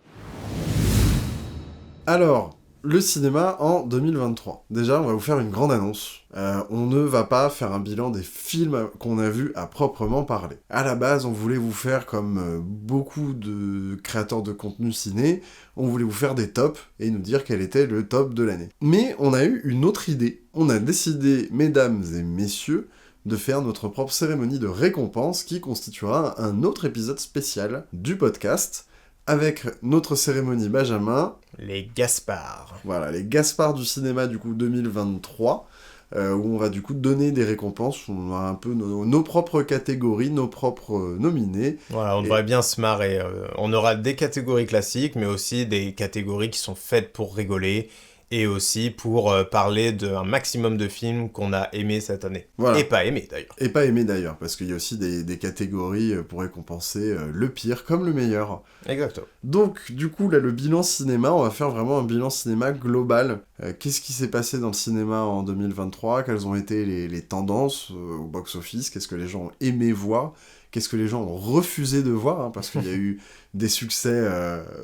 Alors, le cinéma en 2023. Déjà, on va vous faire une grande annonce. On ne va pas faire un bilan des films qu'on a vus à proprement parler. À la base, on voulait vous faire comme beaucoup de créateurs de contenu ciné, on voulait vous faire des tops et nous dire quel était le top de l'année. Mais on a eu une autre idée. On a décidé, mesdames et messieurs, de faire notre propre cérémonie de récompense qui constituera un autre épisode spécial du podcast avec notre cérémonie Benjamin. Les Gaspards. Voilà, les Gaspards du cinéma du coup 2023. où on va du coup donner des récompenses, on a un peu nos propres catégories, nos propres nominés. Voilà, on Et devrait bien se marrer. On aura des catégories classiques, mais aussi des catégories qui sont faites pour rigoler et aussi pour parler d'un maximum de films qu'on a aimés cette année. Et voilà. pas aimés d'ailleurs. Et pas aimé d'ailleurs, parce qu'il y a aussi des catégories pour récompenser le pire comme le meilleur. Exactement. Donc, du coup, là, le bilan cinéma, on va faire vraiment un bilan cinéma global. Qu'est-ce qui s'est passé dans le cinéma en 2023 ? Quelles ont été les tendances au box-office ? Qu'est-ce que les gens ont aimé voir ? Qu'est-ce que les gens ont refusé de voir, hein, parce qu'il y a eu des succès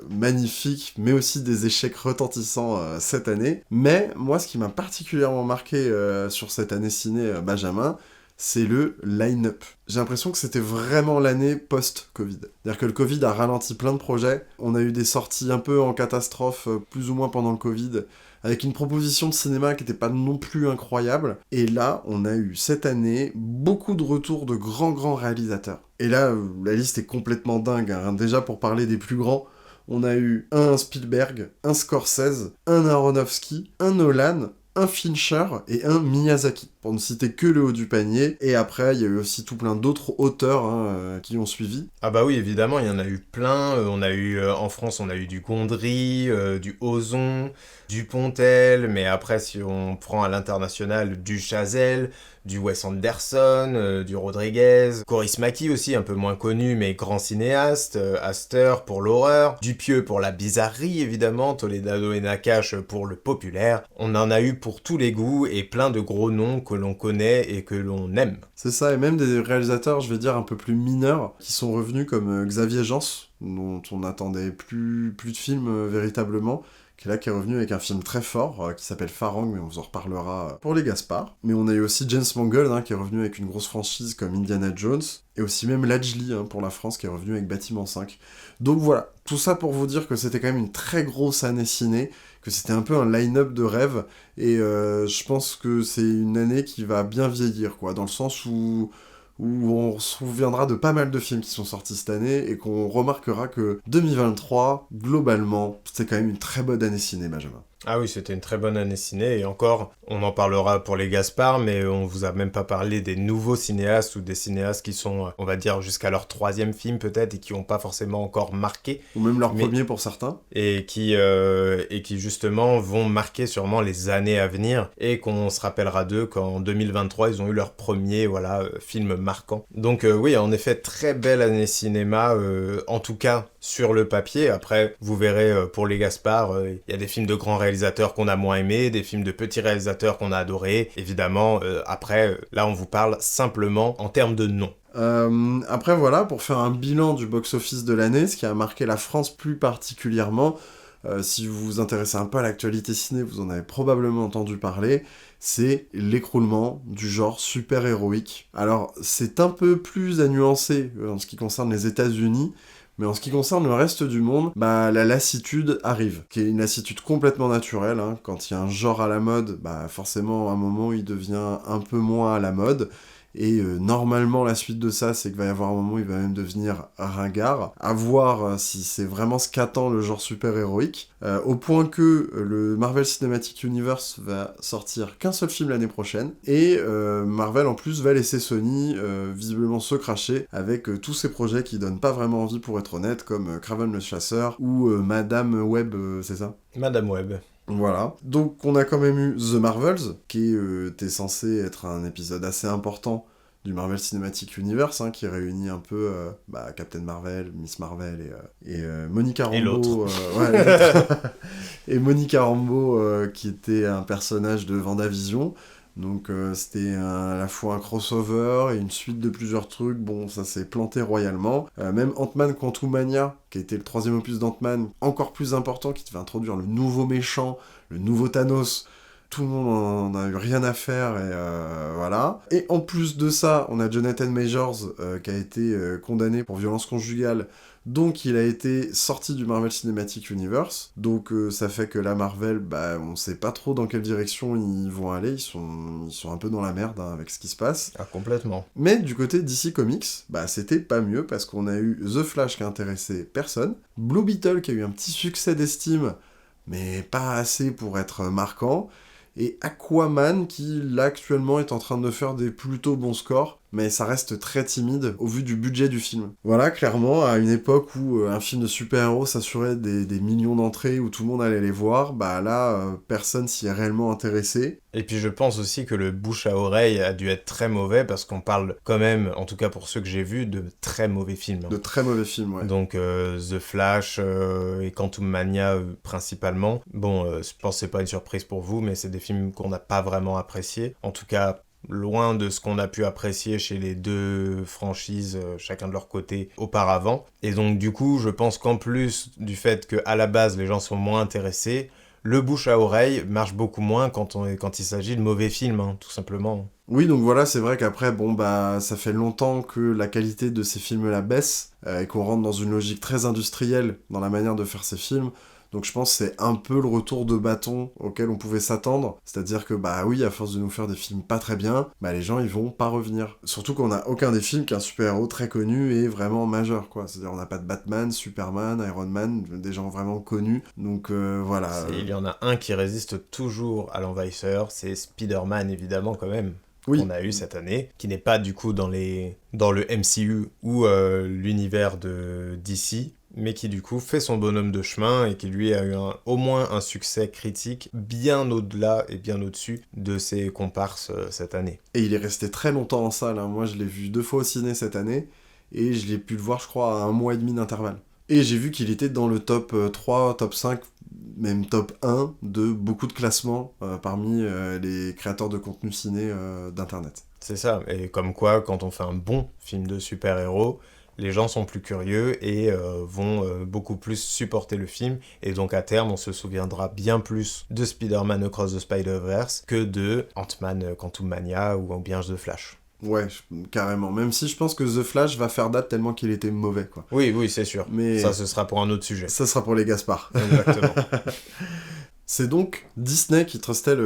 magnifiques, mais aussi des échecs retentissants cette année. Mais moi, ce qui m'a particulièrement marqué sur cette année ciné Benjamin, c'est le line-up. J'ai l'impression que c'était vraiment l'année post-Covid. C'est-à-dire que le Covid a ralenti plein de projets. On a eu des sorties un peu en catastrophe, plus ou moins pendant le Covid, avec une proposition de cinéma qui n'était pas non plus incroyable. Et là, on a eu cette année beaucoup de retours de grands réalisateurs. Et là, la liste est complètement dingue, hein. Déjà, pour parler des plus grands, on a eu un Spielberg, un Scorsese, un Aronofsky, un Nolan, un Fincher et un Miyazaki, pour ne citer que le haut du panier. Et après, il y a eu aussi tout plein d'autres auteurs qui ont suivi. Ah bah oui, évidemment, il y en a eu plein. On a eu, en France, on a eu du Gondry, du Ozon, du Pontel, mais après, si on prend à l'international, du Chazelle, du Wes Anderson, du Rodriguez, Coris Maki aussi, un peu moins connu, mais grand cinéaste, Astor pour l'horreur, Dupieux pour la bizarrerie, évidemment, Toledano et Nakache pour le populaire. On en a eu pour tous les goûts et plein de gros noms que l'on connaît et que l'on aime. C'est ça, et même des réalisateurs, je vais dire, un peu plus mineurs, qui sont revenus comme Xavier Jans, dont on n'attendait plus de films véritablement, qui est revenu avec un film très fort, qui s'appelle Farang, mais on vous en reparlera pour les Gaspard. Mais on a eu aussi James Mangold, hein, qui est revenu avec une grosse franchise comme Indiana Jones, et aussi même Lajli, hein, pour la France, qui est revenu avec Bâtiment 5. Donc voilà, tout ça pour vous dire que c'était quand même une très grosse année ciné, que c'était un peu un line-up de rêve, et je pense que c'est une année qui va bien vieillir, quoi, dans le sens où on se souviendra de pas mal de films qui sont sortis cette année, et qu'on remarquera que 2023, globalement, c'était quand même une très bonne année ciné, Benjamin. Ah oui, c'était une très bonne année ciné, et encore, on en parlera pour les Gaspard, mais on vous a même pas parlé des nouveaux cinéastes ou des cinéastes qui sont, on va dire, jusqu'à leur 3e film peut-être, et qui n'ont pas forcément encore marqué. Ou même leur premier pour certains. Et qui justement vont marquer sûrement les années à venir, et qu'on se rappellera d'eux qu'en 2023, ils ont eu leur premier film marquant. Donc oui, en effet, très belle année cinéma, en tout cas sur le papier. Après, vous verrez pour les Gaspard, il y a des films de grands réalisateurs qu'on a moins aimés, des films de petits réalisateurs qu'on a adorés. Évidemment, après, là on vous parle simplement en termes de noms. Après voilà, pour faire un bilan du box-office de l'année, ce qui a marqué la France plus particulièrement, si vous vous intéressez un peu à l'actualité ciné, vous en avez probablement entendu parler, c'est l'écroulement du genre super-héroïque. Alors, c'est un peu plus à nuancer en ce qui concerne les États-Unis, mais en ce qui concerne le reste du monde, la lassitude arrive, qui est une lassitude complètement naturelle, hein. Quand il y a un genre à la mode, forcément, à un moment, il devient un peu moins à la mode. Et normalement, la suite de ça, c'est qu'il va y avoir un moment où il va même devenir ringard. À voir si c'est vraiment ce qu'attend le genre super-héroïque. Au point que le Marvel Cinematic Universe va sortir qu'un seul film l'année prochaine. Et Marvel, en plus, va laisser Sony visiblement se cracher avec tous ces projets qui donnent pas vraiment envie, pour être honnête, comme Kraven le Chasseur ou Madame Web, c'est ça ? Madame Web. Voilà. Donc on a quand même eu The Marvels, qui était censé être un épisode assez important du Marvel Cinematic Universe, hein, qui réunit un peu Captain Marvel, Miss Marvel et Monica Rambeau. Et l'autre. Et Monica Rambeau, qui était un personnage de WandaVision. Donc c'était à la fois un crossover et une suite de plusieurs trucs. Bon, ça s'est planté royalement. Même Ant-Man Quantumania, qui était le 3e opus d'Ant-Man, encore plus important, qui devait introduire le nouveau méchant, le nouveau Thanos. Tout le monde en a eu rien à faire, et voilà. Et en plus de ça, on a Jonathan Majors, qui a été condamné pour violence conjugale. Donc il a été sorti du Marvel Cinematic Universe, donc ça fait que la Marvel, on sait pas trop dans quelle direction ils vont aller, ils sont un peu dans la merde, hein, avec ce qui se passe. Ah, complètement. Mais du côté DC Comics, c'était pas mieux, parce qu'on a eu The Flash qui a intéressé personne, Blue Beetle qui a eu un petit succès d'estime, mais pas assez pour être marquant, et Aquaman qui là actuellement est en train de faire des plutôt bons scores, mais ça reste très timide au vu du budget du film. Voilà, clairement, à une époque où un film de super-héros s'assurait des millions d'entrées, où tout le monde allait les voir, bah là, personne s'y est réellement intéressé. Et puis je pense aussi que le bouche à oreille a dû être très mauvais, parce qu'on parle quand même, en tout cas pour ceux que j'ai vus, de très mauvais films. De très mauvais films, ouais. Donc The Flash et Quantum Mania principalement. Bon, je pense que c'est pas une surprise pour vous, mais c'est des films qu'on n'a pas vraiment appréciés. En tout cas, loin de ce qu'on a pu apprécier chez les deux franchises, chacun de leur côté, auparavant. Et donc du coup, je pense qu'en plus du fait qu'à la base, les gens sont moins intéressés, le bouche à oreille marche beaucoup moins quand il s'agit de mauvais films, hein, tout simplement. Oui, donc voilà, c'est vrai qu'après, bon, bah, ça fait longtemps que la qualité de ces films-là baisse, et qu'on rentre dans une logique très industrielle dans la manière de faire ces films. Donc je pense que c'est un peu le retour de bâton auquel on pouvait s'attendre. C'est-à-dire que, bah oui, à force de nous faire des films pas très bien, bah les gens, ils vont pas revenir. Surtout qu'on a aucun des films qui est un super-héros très connu et vraiment majeur, quoi. C'est-à-dire on n'a pas de Batman, Superman, Iron Man, des gens vraiment connus. Donc voilà. Il y en a un qui résiste toujours à l'envahisseur, c'est Spider-Man, évidemment, quand même. Oui. Qu'on a eu cette année, qui n'est pas du coup dans le MCU ou l'univers de DC, mais qui du coup fait son bonhomme de chemin et qui lui a eu au moins un succès critique bien au-delà et bien au-dessus de ses comparses cette année. Et il est resté très longtemps en salle, hein. Moi je l'ai vu 2 fois au ciné cette année, et je l'ai pu le voir je crois à 1 mois et demi d'intervalle. Et j'ai vu qu'il était dans le top 3, top 5, même top 1 de beaucoup de classements parmi les créateurs de contenu ciné d'internet. C'est ça, et comme quoi quand on fait un bon film de super-héros, les gens sont plus curieux et vont beaucoup plus supporter le film. Et donc à terme, on se souviendra bien plus de Spider-Man Across the Spider-Verse que de Ant-Man Quantum Mania ou bien The Flash. Ouais, carrément. Même si je pense que The Flash va faire date tellement qu'il était mauvais, quoi. Oui, c'est sûr. Mais ça, ce sera pour un autre sujet. Ça sera pour les Gaspard. Exactement. C'est donc Disney qui trustait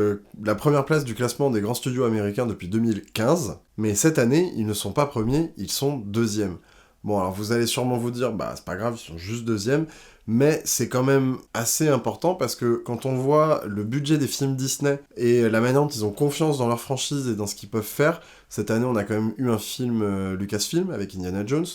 la première place du classement des grands studios américains depuis 2015. Mais cette année, ils ne sont pas premiers, ils sont deuxièmes. Bon, alors vous allez sûrement vous dire, bah c'est pas grave, ils sont juste deuxièmes, mais c'est quand même assez important parce que quand on voit le budget des films Disney et la manière dont ils ont confiance dans leur franchise et dans ce qu'ils peuvent faire, cette année on a quand même eu un film Lucasfilm avec Indiana Jones,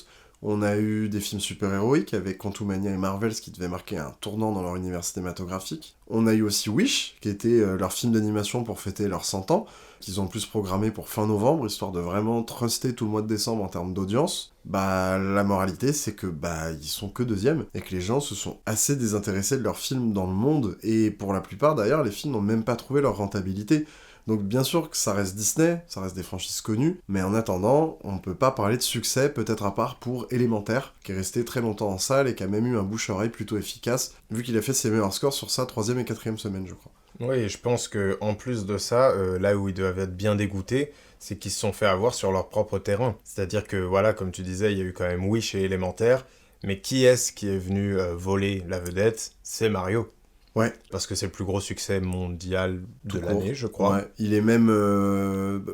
on a eu des films super-héroïques avec Quantumania et Marvel, ce qui devait marquer un tournant dans leur univers cinématographique. On a eu aussi Wish, qui était leur film d'animation pour fêter leurs 100 ans, qu'ils ont en plus programmé pour fin novembre, histoire de vraiment truster tout le mois de décembre en termes d'audience. Bah, la moralité, c'est que, bah, ils sont que deuxièmes, et que les gens se sont assez désintéressés de leurs films dans le monde, et pour la plupart, d'ailleurs, les films n'ont même pas trouvé leur rentabilité. Donc bien sûr que ça reste Disney, ça reste des franchises connues, mais en attendant, on ne peut pas parler de succès, peut-être à part pour Élémentaire, qui est resté très longtemps en salle et qui a même eu un bouche-oreille plutôt efficace, vu qu'il a fait ses meilleurs scores sur sa 3e et 4e semaine, je crois. Oui, et je pense que en plus de ça, là où ils doivent être bien dégoûtés, c'est qu'ils se sont fait avoir sur leur propre terrain. C'est-à-dire que, voilà, comme tu disais, il y a eu quand même Wish et Élémentaire, mais qui est-ce qui est venu voler la vedette? C'est Mario. Ouais. Parce que c'est le plus gros succès mondial de l'année, je crois. Ouais. Il est même...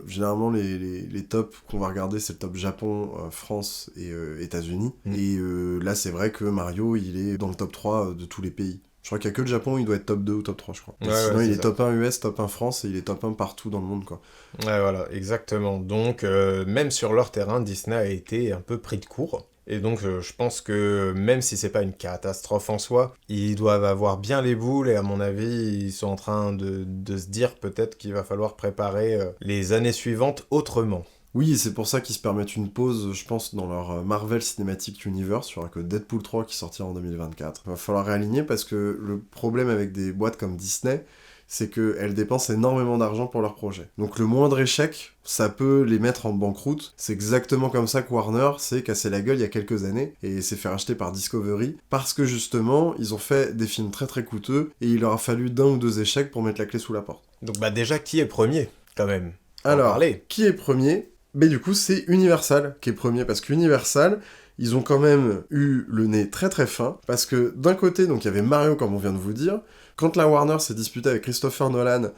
généralement, les tops qu'on va regarder, c'est le top Japon, France et États-Unis. Et là, c'est vrai que Mario, il est dans le top 3 de tous les pays. Je crois qu'il n'y a que le Japon, il doit être top 2 ou top 3, je crois. Sinon, il est top 1 US, top 1 France, et il est top 1 partout dans le monde, quoi. Ouais, voilà, exactement. Donc, même sur leur terrain, Disney a été un peu pris de court. Et donc, je pense que même si c'est pas une catastrophe en soi, ils doivent avoir bien les boules et à mon avis, ils sont en train de se dire peut-être qu'il va falloir préparer les années suivantes autrement. Oui, c'est pour ça qu'ils se permettent une pause, je pense, dans leur Marvel Cinematic Universe. Il n'y aura que Deadpool 3 qui sortira en 2024. Il va falloir réaligner parce que le problème avec des boîtes comme Disney, c'est qu'elles dépensent énormément d'argent pour leurs projets. Donc le moindre échec, ça peut les mettre en banqueroute. C'est exactement comme ça que Warner s'est cassé la gueule il y a quelques années et s'est fait racheter par Discovery parce que justement, ils ont fait des films très très coûteux et il leur a fallu d'un ou deux échecs pour mettre la clé sous la porte. Donc bah déjà, qui est premier, quand même? Alors, qui est premier ? Mais du coup, c'est Universal qui est premier, parce qu'Universal, ils ont quand même eu le nez très très fin, parce que d'un côté, donc il y avait Mario, comme on vient de vous dire, quand la Warner s'est disputée avec Christopher Nolan,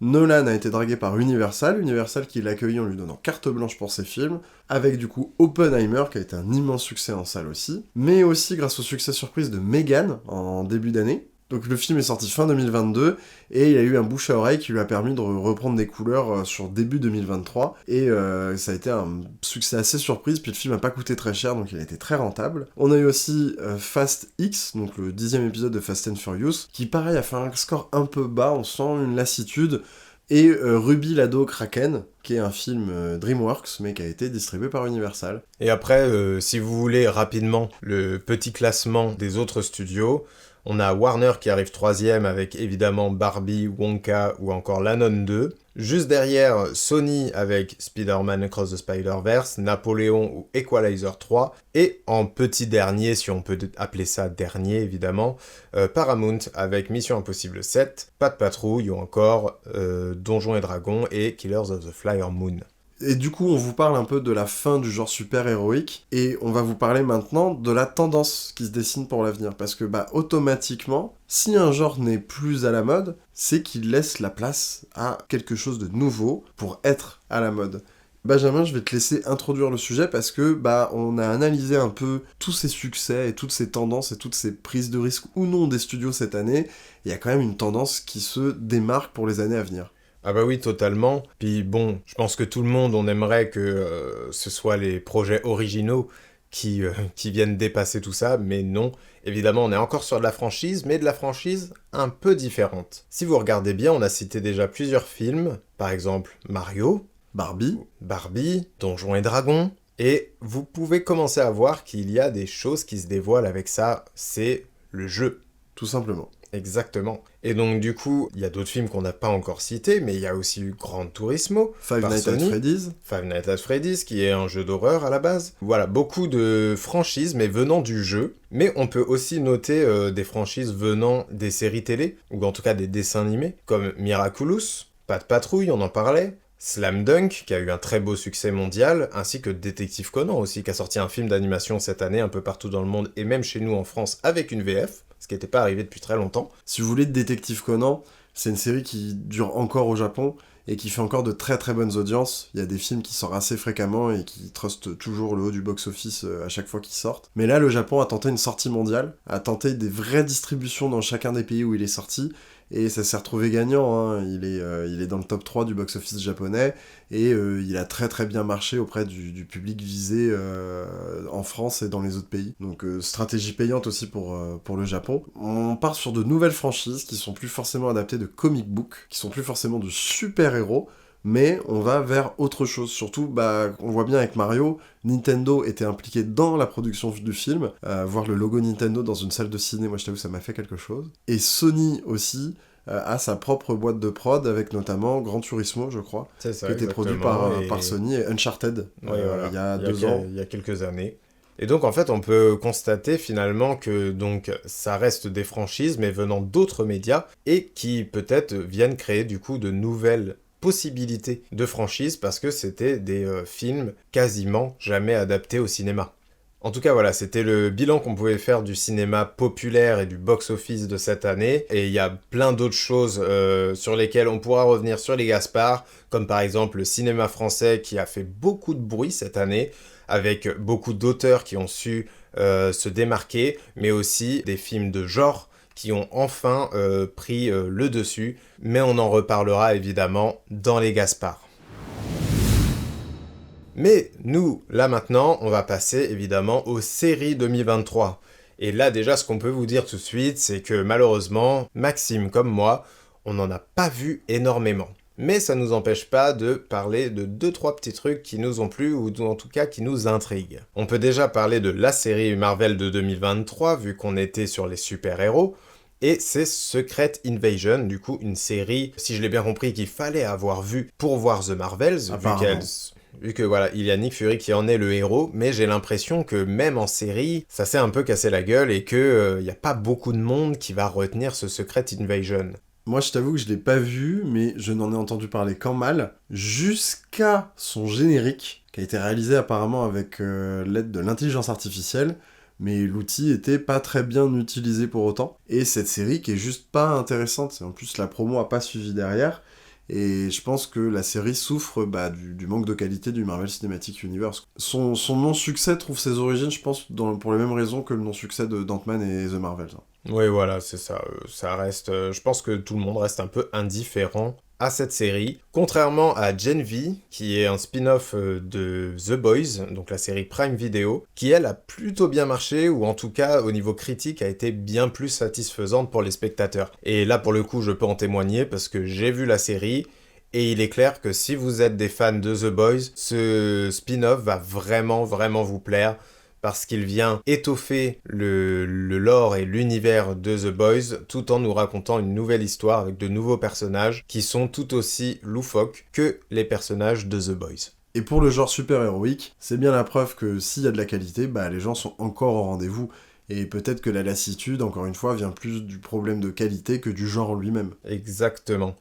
Nolan a été dragué par Universal qui l'a accueilli en lui donnant carte blanche pour ses films, avec du coup Oppenheimer, qui a été un immense succès en salle aussi, mais aussi grâce au succès surprise de Megan en début d'année. Donc le film est sorti fin 2022, et il a eu un bouche à oreille qui lui a permis de reprendre des couleurs sur début 2023, et ça a été un succès assez surprise, puis le film a pas coûté très cher, donc il a été très rentable. On a eu aussi Fast X, donc le 10e épisode de Fast and Furious, qui pareil a fait un score un peu bas, on sent une lassitude, et Ruby l'ado Kraken, qui est un film DreamWorks, mais qui a été distribué par Universal. Et après, si vous voulez rapidement le petit classement des autres studios, on a Warner qui arrive 3ème avec évidemment Barbie, Wonka ou encore La Nonne 2. Juste derrière, Sony avec Spider-Man Across the Spider-Verse, Napoléon ou Equalizer 3. Et en petit dernier, si on peut appeler ça dernier évidemment, Paramount avec Mission Impossible 7, Pas de Patrouille ou encore Donjons et Dragons et Killers of the Flower Moon. Et du coup, on vous parle un peu de la fin du genre super-héroïque, et on va vous parler maintenant de la tendance qui se dessine pour l'avenir, parce que automatiquement, si un genre n'est plus à la mode, c'est qu'il laisse la place à quelque chose de nouveau pour être à la mode. Benjamin, je vais te laisser introduire le sujet parce que on a analysé un peu tous ces succès et toutes ces tendances et toutes ces prises de risque ou non des studios cette année. Il y a quand même une tendance qui se démarque pour les années à venir. Ah bah oui, totalement. Puis bon, je pense que tout le monde, on aimerait que ce soit les projets originaux qui viennent dépasser tout ça, mais non. Évidemment, on est encore sur de la franchise, mais de la franchise un peu différente. Si vous regardez bien, on a cité déjà plusieurs films, par exemple Mario, Barbie, Donjons et Dragons, et vous pouvez commencer à voir qu'il y a des choses qui se dévoilent avec ça, c'est le jeu. Tout simplement. Exactement. Et donc du coup, il y a d'autres films qu'on n'a pas encore cités, mais il y a aussi eu Gran Turismo, Five Nights at Freddy's, qui est un jeu d'horreur à la base. Voilà, beaucoup de franchises, mais venant du jeu. Mais on peut aussi noter des franchises venant des séries télé, ou en tout cas des dessins animés, comme Miraculous, Pas de Patrouille, on en parlait, Slam Dunk, qui a eu un très beau succès mondial, ainsi que Détective Conan aussi, qui a sorti un film d'animation cette année un peu partout dans le monde, et même chez nous en France, avec une VF, ce qui n'était pas arrivé depuis très longtemps. Si vous voulez, Détective Conan, c'est une série qui dure encore au Japon, et qui fait encore de très très bonnes audiences. Il y a des films qui sortent assez fréquemment, et qui trustent toujours le haut du box-office à chaque fois qu'ils sortent. Mais là, le Japon a tenté une sortie mondiale, a tenté des vraies distributions dans chacun des pays où il est sorti, et ça s'est retrouvé gagnant, hein. Il est dans le top 3 du box-office japonais, et il a très très bien marché auprès du public visé en France et dans les autres pays. Donc stratégie payante aussi pour le Japon. On part sur de nouvelles franchises qui sont plus forcément adaptées de comic book, qui sont plus forcément de super-héros, mais on va vers autre chose. Surtout, on voit bien avec Mario, Nintendo était impliqué dans la production du film. Voir le logo Nintendo dans une salle de ciné, moi je t'avoue, ça m'a fait quelque chose. Et Sony aussi a sa propre boîte de prod, avec notamment Gran Turismo, je crois, c'est ça, qui a été produit par Sony, et Uncharted, voilà. il y a 2 ans. Il y a quelques années. Et donc en fait on peut constater finalement que donc ça reste des franchises mais venant d'autres médias et qui peut-être viennent créer du coup de nouvelles possibilités de franchises parce que c'était des films quasiment jamais adaptés au cinéma. En tout cas voilà, c'était le bilan qu'on pouvait faire du cinéma populaire et du box-office de cette année, et il y a plein d'autres choses sur lesquelles on pourra revenir sur les Gaspard, comme par exemple le cinéma français qui a fait beaucoup de bruit cette année, avec beaucoup d'auteurs qui ont su se démarquer, mais aussi des films de genre qui ont enfin pris le dessus, mais on en reparlera évidemment dans les Gaspard. Mais nous, là maintenant, on va passer évidemment aux séries 2023. Et là déjà, ce qu'on peut vous dire tout de suite, c'est que malheureusement, Maxime comme moi, on n'en a pas vu énormément. Mais ça nous empêche pas de parler de 2-3 petits trucs qui nous ont plu, ou en tout cas qui nous intriguent. On peut déjà parler de la série Marvel de 2023, vu qu'on était sur les super-héros, et c'est Secret Invasion, du coup une série, si je l'ai bien compris, qu'il fallait avoir vu pour voir The Marvels, vu que voilà, il y a Nick Fury qui en est le héros, mais j'ai l'impression que même en série, ça s'est un peu cassé la gueule et que y a pas beaucoup de monde qui va retenir ce Secret Invasion. Moi, je t'avoue que je l'ai pas vu, mais je n'en ai entendu parler qu'en mal, jusqu'à son générique, qui a été réalisé apparemment avec l'aide de l'intelligence artificielle, mais l'outil était pas très bien utilisé pour autant. Et cette série qui est juste pas intéressante, en plus la promo a pas suivi derrière, et je pense que la série souffre du manque de qualité du Marvel Cinematic Universe. Son non-succès trouve ses origines, je pense, pour les mêmes raisons que le non-succès d'Ant-Man et The Marvels. Oui, voilà, c'est ça. Ça reste. Je pense que tout le monde reste un peu indifférent à cette série. Contrairement à Gen V, qui est un spin-off de The Boys, donc la série Prime Video, qui elle a plutôt bien marché, ou en tout cas au niveau critique a été bien plus satisfaisante pour les spectateurs. Et là pour le coup je peux en témoigner parce que j'ai vu la série. Et il est clair que si vous êtes des fans de The Boys, ce spin-off va vraiment, vraiment vous plaire parce qu'il vient étoffer le lore et l'univers de The Boys tout en nous racontant une nouvelle histoire avec de nouveaux personnages qui sont tout aussi loufoques que les personnages de The Boys. Et pour le genre super-héroïque, c'est bien la preuve que s'il y a de la qualité, bah les gens sont encore au rendez-vous. Et peut-être que la lassitude, encore une fois, vient plus du problème de qualité que du genre lui-même. Exactement.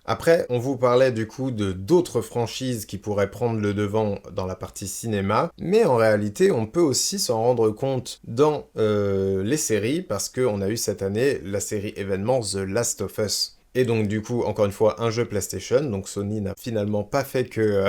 Après, on vous parlait du coup de d'autres franchises qui pourraient prendre le devant dans la partie cinéma, mais en réalité, on peut aussi s'en rendre compte dans les séries, parce qu'on a eu cette année la série événement The Last of Us. Et donc du coup, encore une fois, un jeu PlayStation, donc Sony n'a finalement pas fait que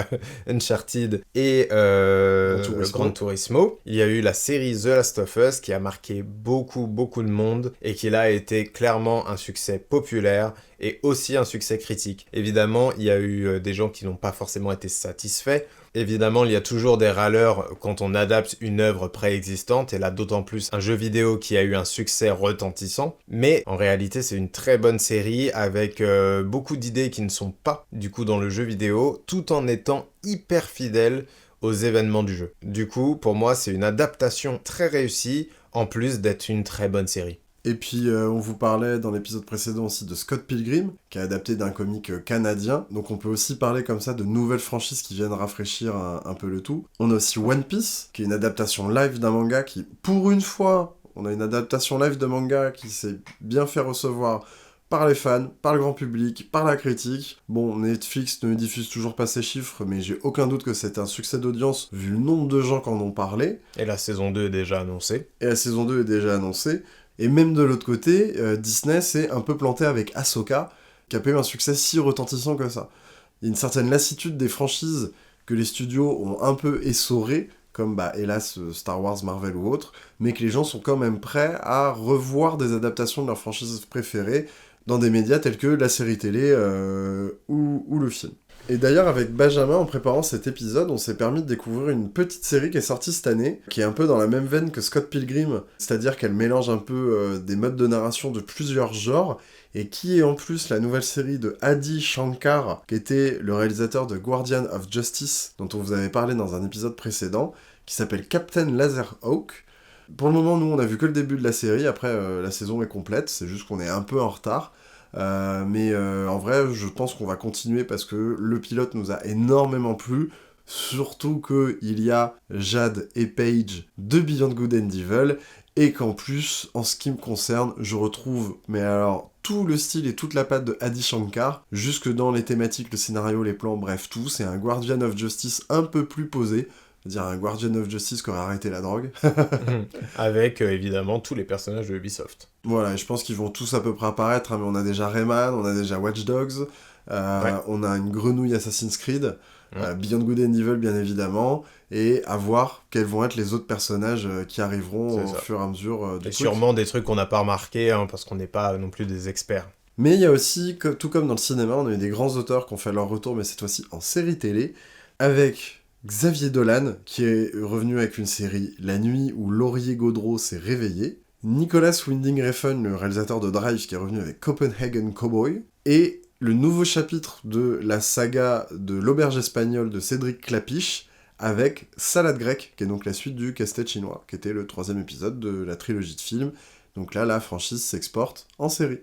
Uncharted et Gran Turismo. Il y a eu la série The Last of Us qui a marqué beaucoup, beaucoup de monde et qui là a été clairement un succès populaire et aussi un succès critique. Évidemment, il y a eu des gens qui n'ont pas forcément été satisfaits. Évidemment, il y a toujours des râleurs quand on adapte une œuvre préexistante, et là d'autant plus un jeu vidéo qui a eu un succès retentissant. Mais en réalité, c'est une très bonne série avec beaucoup d'idées qui ne sont pas du coup dans le jeu vidéo, tout en étant hyper fidèle aux événements du jeu. Du coup, pour moi, c'est une adaptation très réussie, en plus d'être une très bonne série. Et puis, on vous parlait dans l'épisode précédent aussi de Scott Pilgrim, qui est adapté d'un comic canadien. Donc on peut aussi parler comme ça de nouvelles franchises qui viennent rafraîchir un peu le tout. On a aussi One Piece, qui est une adaptation live d'un manga qui, pour une fois, on a une adaptation live de manga qui s'est bien fait recevoir par les fans, par le grand public, par la critique. Bon, Netflix ne diffuse toujours pas ses chiffres, mais j'ai aucun doute que c'est un succès d'audience vu le nombre de gens qui en ont parlé. Et la saison 2 est déjà annoncée. Et la saison 2 est déjà annoncée. Et même de l'autre côté, Disney s'est un peu planté avec Ahsoka, qui a pas eu un succès si retentissant que ça. Il y a une certaine lassitude des franchises que les studios ont un peu essorées, comme hélas Star Wars, Marvel ou autres, mais que les gens sont quand même prêts à revoir des adaptations de leurs franchises préférées dans des médias tels que la série télé ou le film. Et d'ailleurs, avec Benjamin, en préparant cet épisode, on s'est permis de découvrir une petite série qui est sortie cette année, qui est un peu dans la même veine que Scott Pilgrim, c'est-à-dire qu'elle mélange un peu des modes de narration de plusieurs genres, et qui est en plus la nouvelle série de Adi Shankar, qui était le réalisateur de Guardian of Justice, dont on vous avait parlé dans un épisode précédent, qui s'appelle Captain Laserhawk. Pour le moment, nous, on a vu que le début de la série, après, la saison est complète, c'est juste qu'on est un peu en retard. Mais en vrai, je pense qu'on va continuer parce que le pilote nous a énormément plu, surtout qu'il y a Jade et Paige de Beyond Good and Evil, et qu'en plus, en ce qui me concerne, je retrouve, mais alors, tout le style et toute la patte de Adi Shankar, jusque dans les thématiques, le scénario, les plans, bref, tout. C'est un Guardian of Justice un peu plus posé, c'est-à-dire un Guardian of Justice qui aurait arrêté la drogue. Avec évidemment tous les personnages de Ubisoft. Voilà, et je pense qu'ils vont tous à peu près apparaître, hein, mais on a déjà Rayman, on a déjà Watch Dogs, on a une grenouille Assassin's Creed, Beyond Good and Evil bien évidemment, et à voir quels vont être les autres personnages qui arriveront au fur et à mesure du Et truc. sûrement des trucs qu'on n'a pas remarqués, hein, parce qu'on n'est pas non plus des experts. Mais il y a aussi, tout comme dans le cinéma, on a eu des grands auteurs qui ont fait leur retour, mais cette fois-ci en série télé, avec Xavier Dolan, qui est revenu avec une série La nuit où Laurier Gaudreau s'est réveillé, Nicolas Winding Refn, le réalisateur de Drive, qui est revenu avec Copenhagen Cowboy, et le nouveau chapitre de la saga de l'auberge espagnole de Cédric Clapiche, avec Salade grecque, qui est donc la suite du casse-tête chinois, qui était le 3e épisode de la trilogie de films. Donc là, la franchise s'exporte en série.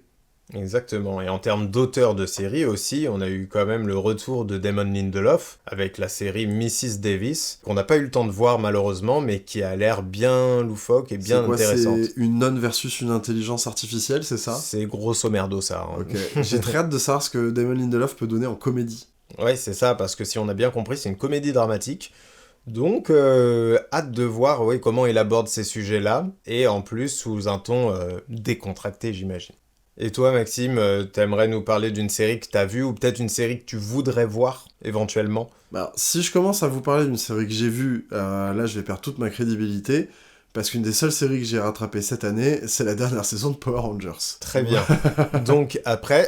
Exactement, et en termes d'auteurs de série aussi, on a eu quand même le retour de Damon Lindelof avec la série Mrs. Davis, qu'on n'a pas eu le temps de voir malheureusement, mais qui a l'air bien loufoque et bien intéressante. C'est une nonne versus une intelligence artificielle, c'est ça ? C'est grosso merdo ça. Hein. Ok, j'ai très hâte de savoir ce que Damon Lindelof peut donner en comédie. Ouais, c'est ça, parce que si on a bien compris, c'est une comédie dramatique. Donc, hâte de voir comment il aborde ces sujets-là, et en plus sous un ton décontracté, j'imagine. Et toi, Maxime, t'aimerais nous parler d'une série que t'as vue, ou peut-être une série que tu voudrais voir, éventuellement ? Si je commence à vous parler d'une série que j'ai vue, là je vais perdre toute ma crédibilité, parce qu'une des seules séries que j'ai rattrapées cette année, c'est la dernière saison de Power Rangers. Très bien. Donc après...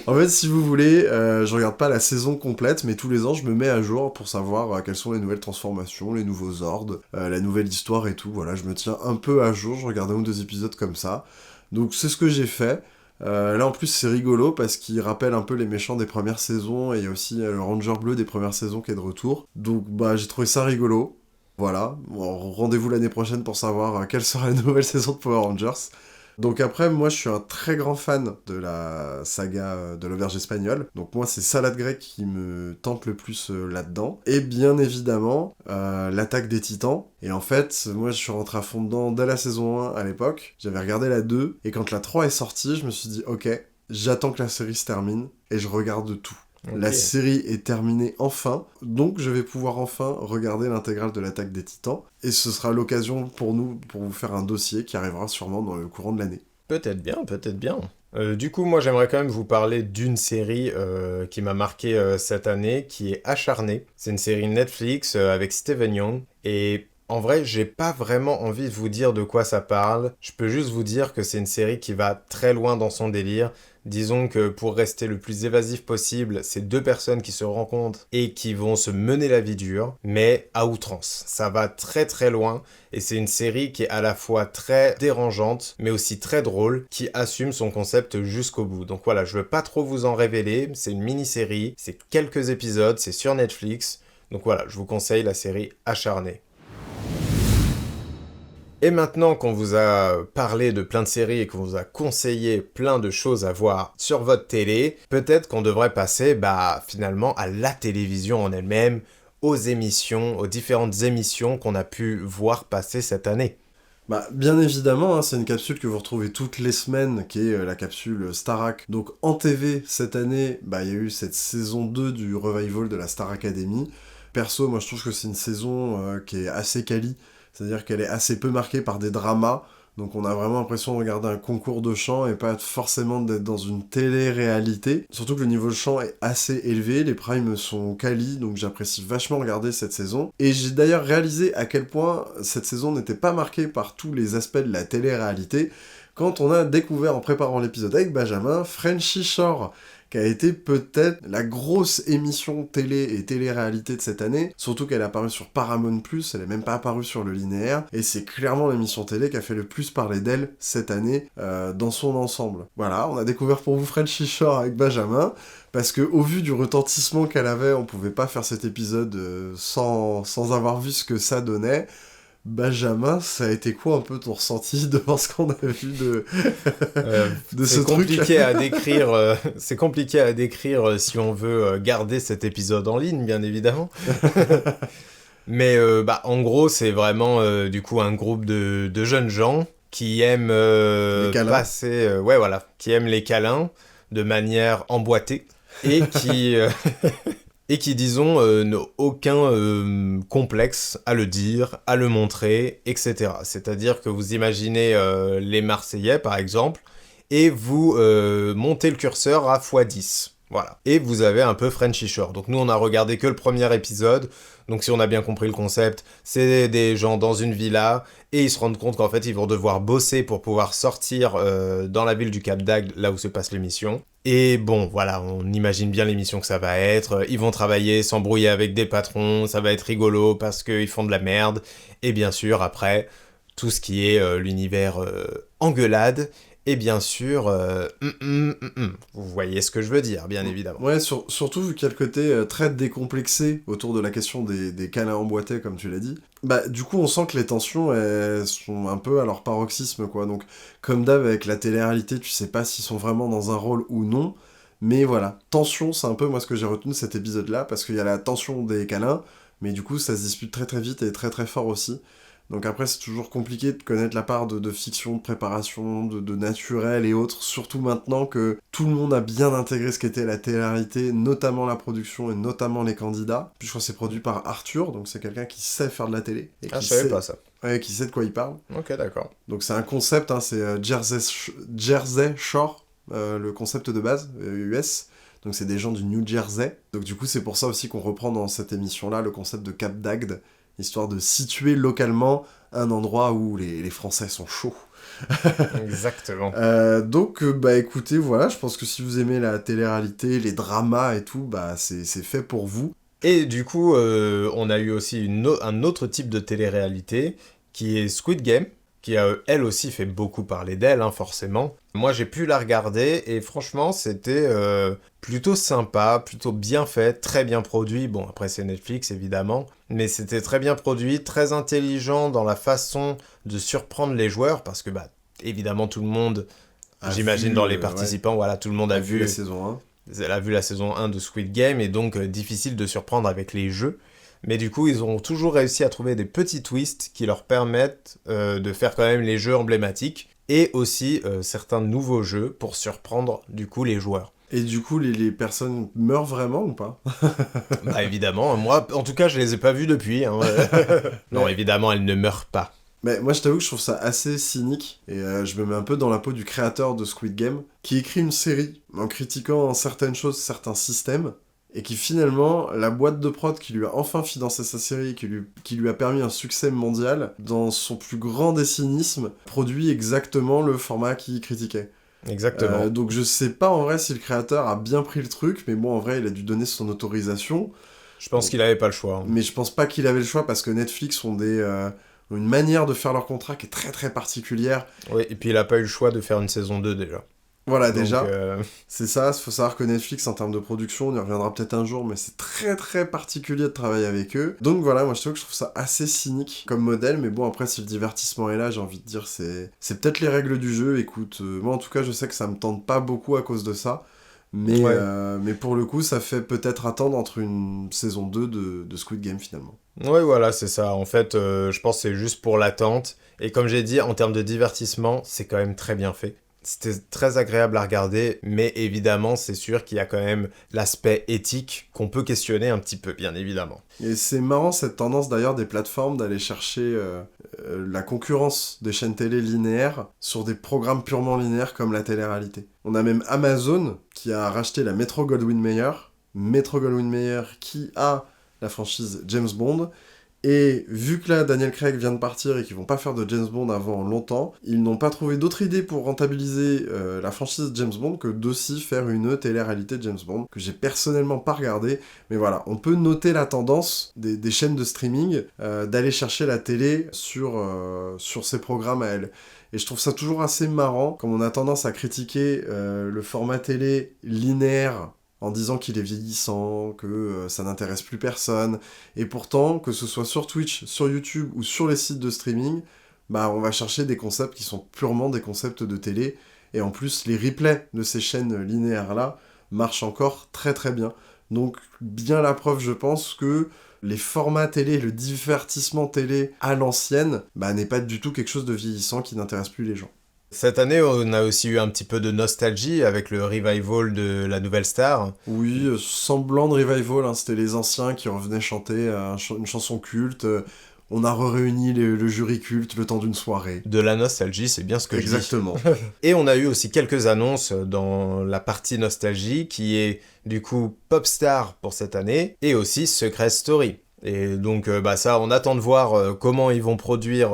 En fait, si vous voulez, je regarde pas la saison complète, mais tous les ans, je me mets à jour pour savoir quelles sont les nouvelles transformations, les nouveaux ordres, la nouvelle histoire et tout. Voilà, je me tiens un peu à jour, je regarde un ou deux épisodes comme ça. Donc c'est ce que j'ai fait. Là en plus c'est rigolo parce qu'il rappelle un peu les méchants des premières saisons et il y a aussi le Ranger bleu des premières saisons qui est de retour. Donc bah j'ai trouvé ça rigolo. Voilà, bon, rendez-vous l'année prochaine pour savoir quelle sera la nouvelle saison de Power Rangers. Donc après, moi je suis un très grand fan de la saga de l'auberge espagnole. Donc moi c'est Salade grecque qui me tente le plus là-dedans. Et bien évidemment, l'attaque des titans. Et en fait, moi je suis rentré à fond dedans dès la saison 1 à l'époque. J'avais regardé la 2. Et quand la 3 est sortie, je me suis dit ok, j'attends que la série se termine. Et je regarde tout. Ok. La série est terminée enfin, donc je vais pouvoir enfin regarder l'intégrale de l'attaque des Titans, et ce sera l'occasion pour nous, pour vous faire un dossier qui arrivera sûrement dans le courant de l'année. Peut-être bien, peut-être bien. Du coup, moi, j'aimerais quand même vous parler d'une série qui m'a marqué cette année, qui est Acharné. C'est une série Netflix avec Steven Yeun. Et en vrai, j'ai pas vraiment envie de vous dire de quoi ça parle. Je peux juste vous dire que c'est une série qui va très loin dans son délire. Disons que pour rester le plus évasif possible, c'est deux personnes qui se rencontrent et qui vont se mener la vie dure, mais à outrance. Ça va très très loin et c'est une série qui est à la fois très dérangeante, mais aussi très drôle, qui assume son concept jusqu'au bout. Donc voilà, je veux pas trop vous en révéler, c'est une mini-série, c'est quelques épisodes, c'est sur Netflix. Donc voilà, je vous conseille la série Acharné. Et maintenant qu'on vous a parlé de plein de séries et qu'on vous a conseillé plein de choses à voir sur votre télé, peut-être qu'on devrait passer finalement à la télévision en elle-même, aux émissions, aux différentes émissions qu'on a pu voir passer cette année. Bah, bien évidemment, hein, c'est une capsule que vous retrouvez toutes les semaines, qui est la capsule Starac. Donc en TV, cette année, il y a eu cette saison 2 du revival de la Star Academy. Perso, moi je trouve que c'est une saison qui est assez quali. C'est-à-dire qu'elle est assez peu marquée par des dramas, donc on a vraiment l'impression de regarder un concours de chant et pas forcément d'être dans une télé-réalité. Surtout que le niveau de chant est assez élevé, les primes sont quali, donc j'apprécie vachement regarder cette saison. Et j'ai d'ailleurs réalisé à quel point cette saison n'était pas marquée par tous les aspects de la télé-réalité, quand on a découvert en préparant l'épisode avec Benjamin, Frenchy Shore, qui a été peut-être la grosse émission télé et télé-réalité de cette année, surtout qu'elle est apparue sur Paramount+, elle est même pas apparue sur le linéaire, et c'est clairement l'émission télé qui a fait le plus parler d'elle cette année dans son ensemble. Voilà, on a découvert pour vous Frenchy Shore avec Benjamin, parce que au vu du retentissement qu'elle avait, on pouvait pas faire cet épisode sans avoir vu ce que ça donnait. Benjamin, ça a été quoi un peu ton ressenti devant ce qu'on a vu de ce C'est truc compliqué à décrire, c'est compliqué à décrire si on veut garder cet épisode en ligne, bien évidemment. Mais en gros, c'est vraiment du coup un groupe de jeunes gens qui aiment Les câlins. passer, qui aiment les câlins de manière emboîtée et qui et qui, disons, n'ont aucun complexe à le dire, à le montrer, etc. C'est-à-dire que vous imaginez les Marseillais, par exemple, et vous montez le curseur à x10. Voilà. Et vous avez un peu Frenchy Shore. Donc nous, on a regardé que le premier épisode. Donc si on a bien compris le concept, c'est des gens dans une villa et ils se rendent compte qu'en fait, ils vont devoir bosser pour pouvoir sortir dans la ville du Cap d'Agde, là où se passe l'émission. Et bon, voilà, on imagine bien l'émission que ça va être. Ils vont travailler, s'embrouiller avec des patrons, ça va être rigolo parce qu'ils font de la merde. Et bien sûr, après, tout ce qui est l'univers engueulade. Et bien sûr, vous voyez ce que je veux dire, bien évidemment. Ouais, surtout vu qu'il y a le côté très décomplexé autour de la question des câlins emboîtés, comme tu l'as dit. Du coup, on sent que les tensions, elles sont un peu à leur paroxysme, quoi. Donc, comme d'hab, avec la télé-réalité, tu sais pas s'ils sont vraiment dans un rôle ou non. Mais voilà, tension, c'est un peu moi ce que j'ai retenu de cet épisode-là, parce qu'il y a la tension des câlins, mais du coup, ça se dispute très très vite et très très fort aussi. Donc après, c'est toujours compliqué de connaître la part de fiction, de préparation, de naturel et autres, surtout maintenant que tout le monde a bien intégré ce qu'était la télé-réalité, notamment la production et notamment les candidats. Puis je crois que c'est produit par Arthur, donc c'est quelqu'un qui sait faire de la télé. Et Ah, qui je savais sait... pas ça. Ouais, qui sait de quoi il parle. Ok, d'accord. Donc c'est un concept, hein, c'est Jersey Shore, le concept de base, US. Donc c'est des gens du New Jersey. Donc du coup, c'est pour ça aussi qu'on reprend dans cette émission-là le concept de Cap d'Agde, histoire de situer localement un endroit où les Français sont chauds. Exactement. Donc, bah écoutez, voilà, je pense que si vous aimez la télé-réalité, les dramas et tout, bah c'est fait pour vous. Et du coup, on a eu aussi un autre type de télé-réalité, qui est Squid Game, qui a, elle aussi, fait beaucoup parler d'elle, hein, forcément. Moi, j'ai pu la regarder, et franchement, c'était plutôt sympa, plutôt bien fait, très bien produit. Bon, après, c'est Netflix, évidemment, mais c'était très bien produit, très intelligent dans la façon de surprendre les joueurs, parce que, bah, évidemment, tout le monde, j'imagine dans les participants, voilà, tout le monde a vu la saison 1. Elle a vu la saison 1 de Squid Game et donc difficile de surprendre avec les jeux. Mais du coup, ils ont toujours réussi à trouver des petits twists qui leur permettent de faire quand même les jeux emblématiques et aussi certains nouveaux jeux pour surprendre du coup les joueurs. Et du coup, les personnes meurent vraiment ou pas? Bah évidemment, moi en tout cas je les ai pas vus depuis. Hein. Non, évidemment elles ne meurent pas. Mais moi, je t'avoue que je trouve ça assez cynique, et je me mets un peu dans la peau du créateur de Squid Game, qui écrit une série en critiquant certaines choses, certains systèmes, et qui finalement, la boîte de prod qui lui a enfin financé sa série, qui lui a permis un succès mondial, dans son plus grand des cynismes, produit exactement le format qu'il critiquait. Exactement. Donc je sais pas en vrai si le créateur a bien pris le truc, mais bon, en vrai, il a dû donner son autorisation. Je pense qu'il avait pas le choix. Hein. Mais je pense pas qu'il avait le choix, parce que Netflix ont une manière de faire leur contrat qui est très très particulière. Oui, et puis il a pas eu le choix de faire une saison 2 déjà. Voilà, Donc, déjà, c'est ça, il faut savoir que Netflix, en termes de production, on y reviendra peut-être un jour, mais c'est très très particulier de travailler avec eux. Donc voilà, moi je trouve ça assez cynique comme modèle, mais bon, après, si le divertissement est là, j'ai envie de dire, c'est peut-être les règles du jeu. Écoute, moi en tout cas, je sais que ça me tente pas beaucoup à cause de ça, mais, mais pour le coup, ça fait peut-être attendre entre une saison 2 de Squid Game finalement. Ouais, voilà, c'est ça. En fait, je pense que c'est juste pour l'attente. Et comme j'ai dit, en termes de divertissement, c'est quand même très bien fait. C'était très agréable à regarder, mais évidemment, c'est sûr qu'il y a quand même l'aspect éthique qu'on peut questionner un petit peu, bien évidemment. Et c'est marrant cette tendance d'ailleurs des plateformes d'aller chercher la concurrence des chaînes télé linéaires sur des programmes purement linéaires comme la télé-réalité. On a même Amazon qui a racheté la Metro-Goldwyn-Mayer qui a la franchise James Bond. Et vu que là, Daniel Craig vient de partir et qu'ils vont pas faire de James Bond avant longtemps, ils n'ont pas trouvé d'autre idée pour rentabiliser la franchise James Bond que d'aussi faire une télé-réalité de James Bond, que j'ai personnellement pas regardé. Mais voilà, on peut noter la tendance des chaînes de streaming d'aller chercher la télé sur ces programmes à elles. Et je trouve ça toujours assez marrant, comme on a tendance à critiquer le format télé linéaire en disant qu'il est vieillissant, que ça n'intéresse plus personne. Et pourtant, que ce soit sur Twitch, sur YouTube ou sur les sites de streaming, bah on va chercher des concepts qui sont purement des concepts de télé. Et en plus, les replays de ces chaînes linéaires-là marchent encore très très bien. Donc, bien la preuve, je pense, que les formats télé, le divertissement télé à l'ancienne, bah n'est pas du tout quelque chose de vieillissant qui n'intéresse plus les gens. Cette année, on a aussi eu un petit peu de nostalgie avec le revival de La Nouvelle Star. Oui, semblant de revival, hein, c'était les anciens qui revenaient chanter une chanson culte. On a réuni le jury culte le temps d'une soirée. De la nostalgie, c'est bien ce que Exactement. je dis. Et on a eu aussi quelques annonces dans la partie nostalgie, qui est du coup Popstar pour cette année, et aussi Secret Story. Et donc ça, on attend de voir comment ils vont produire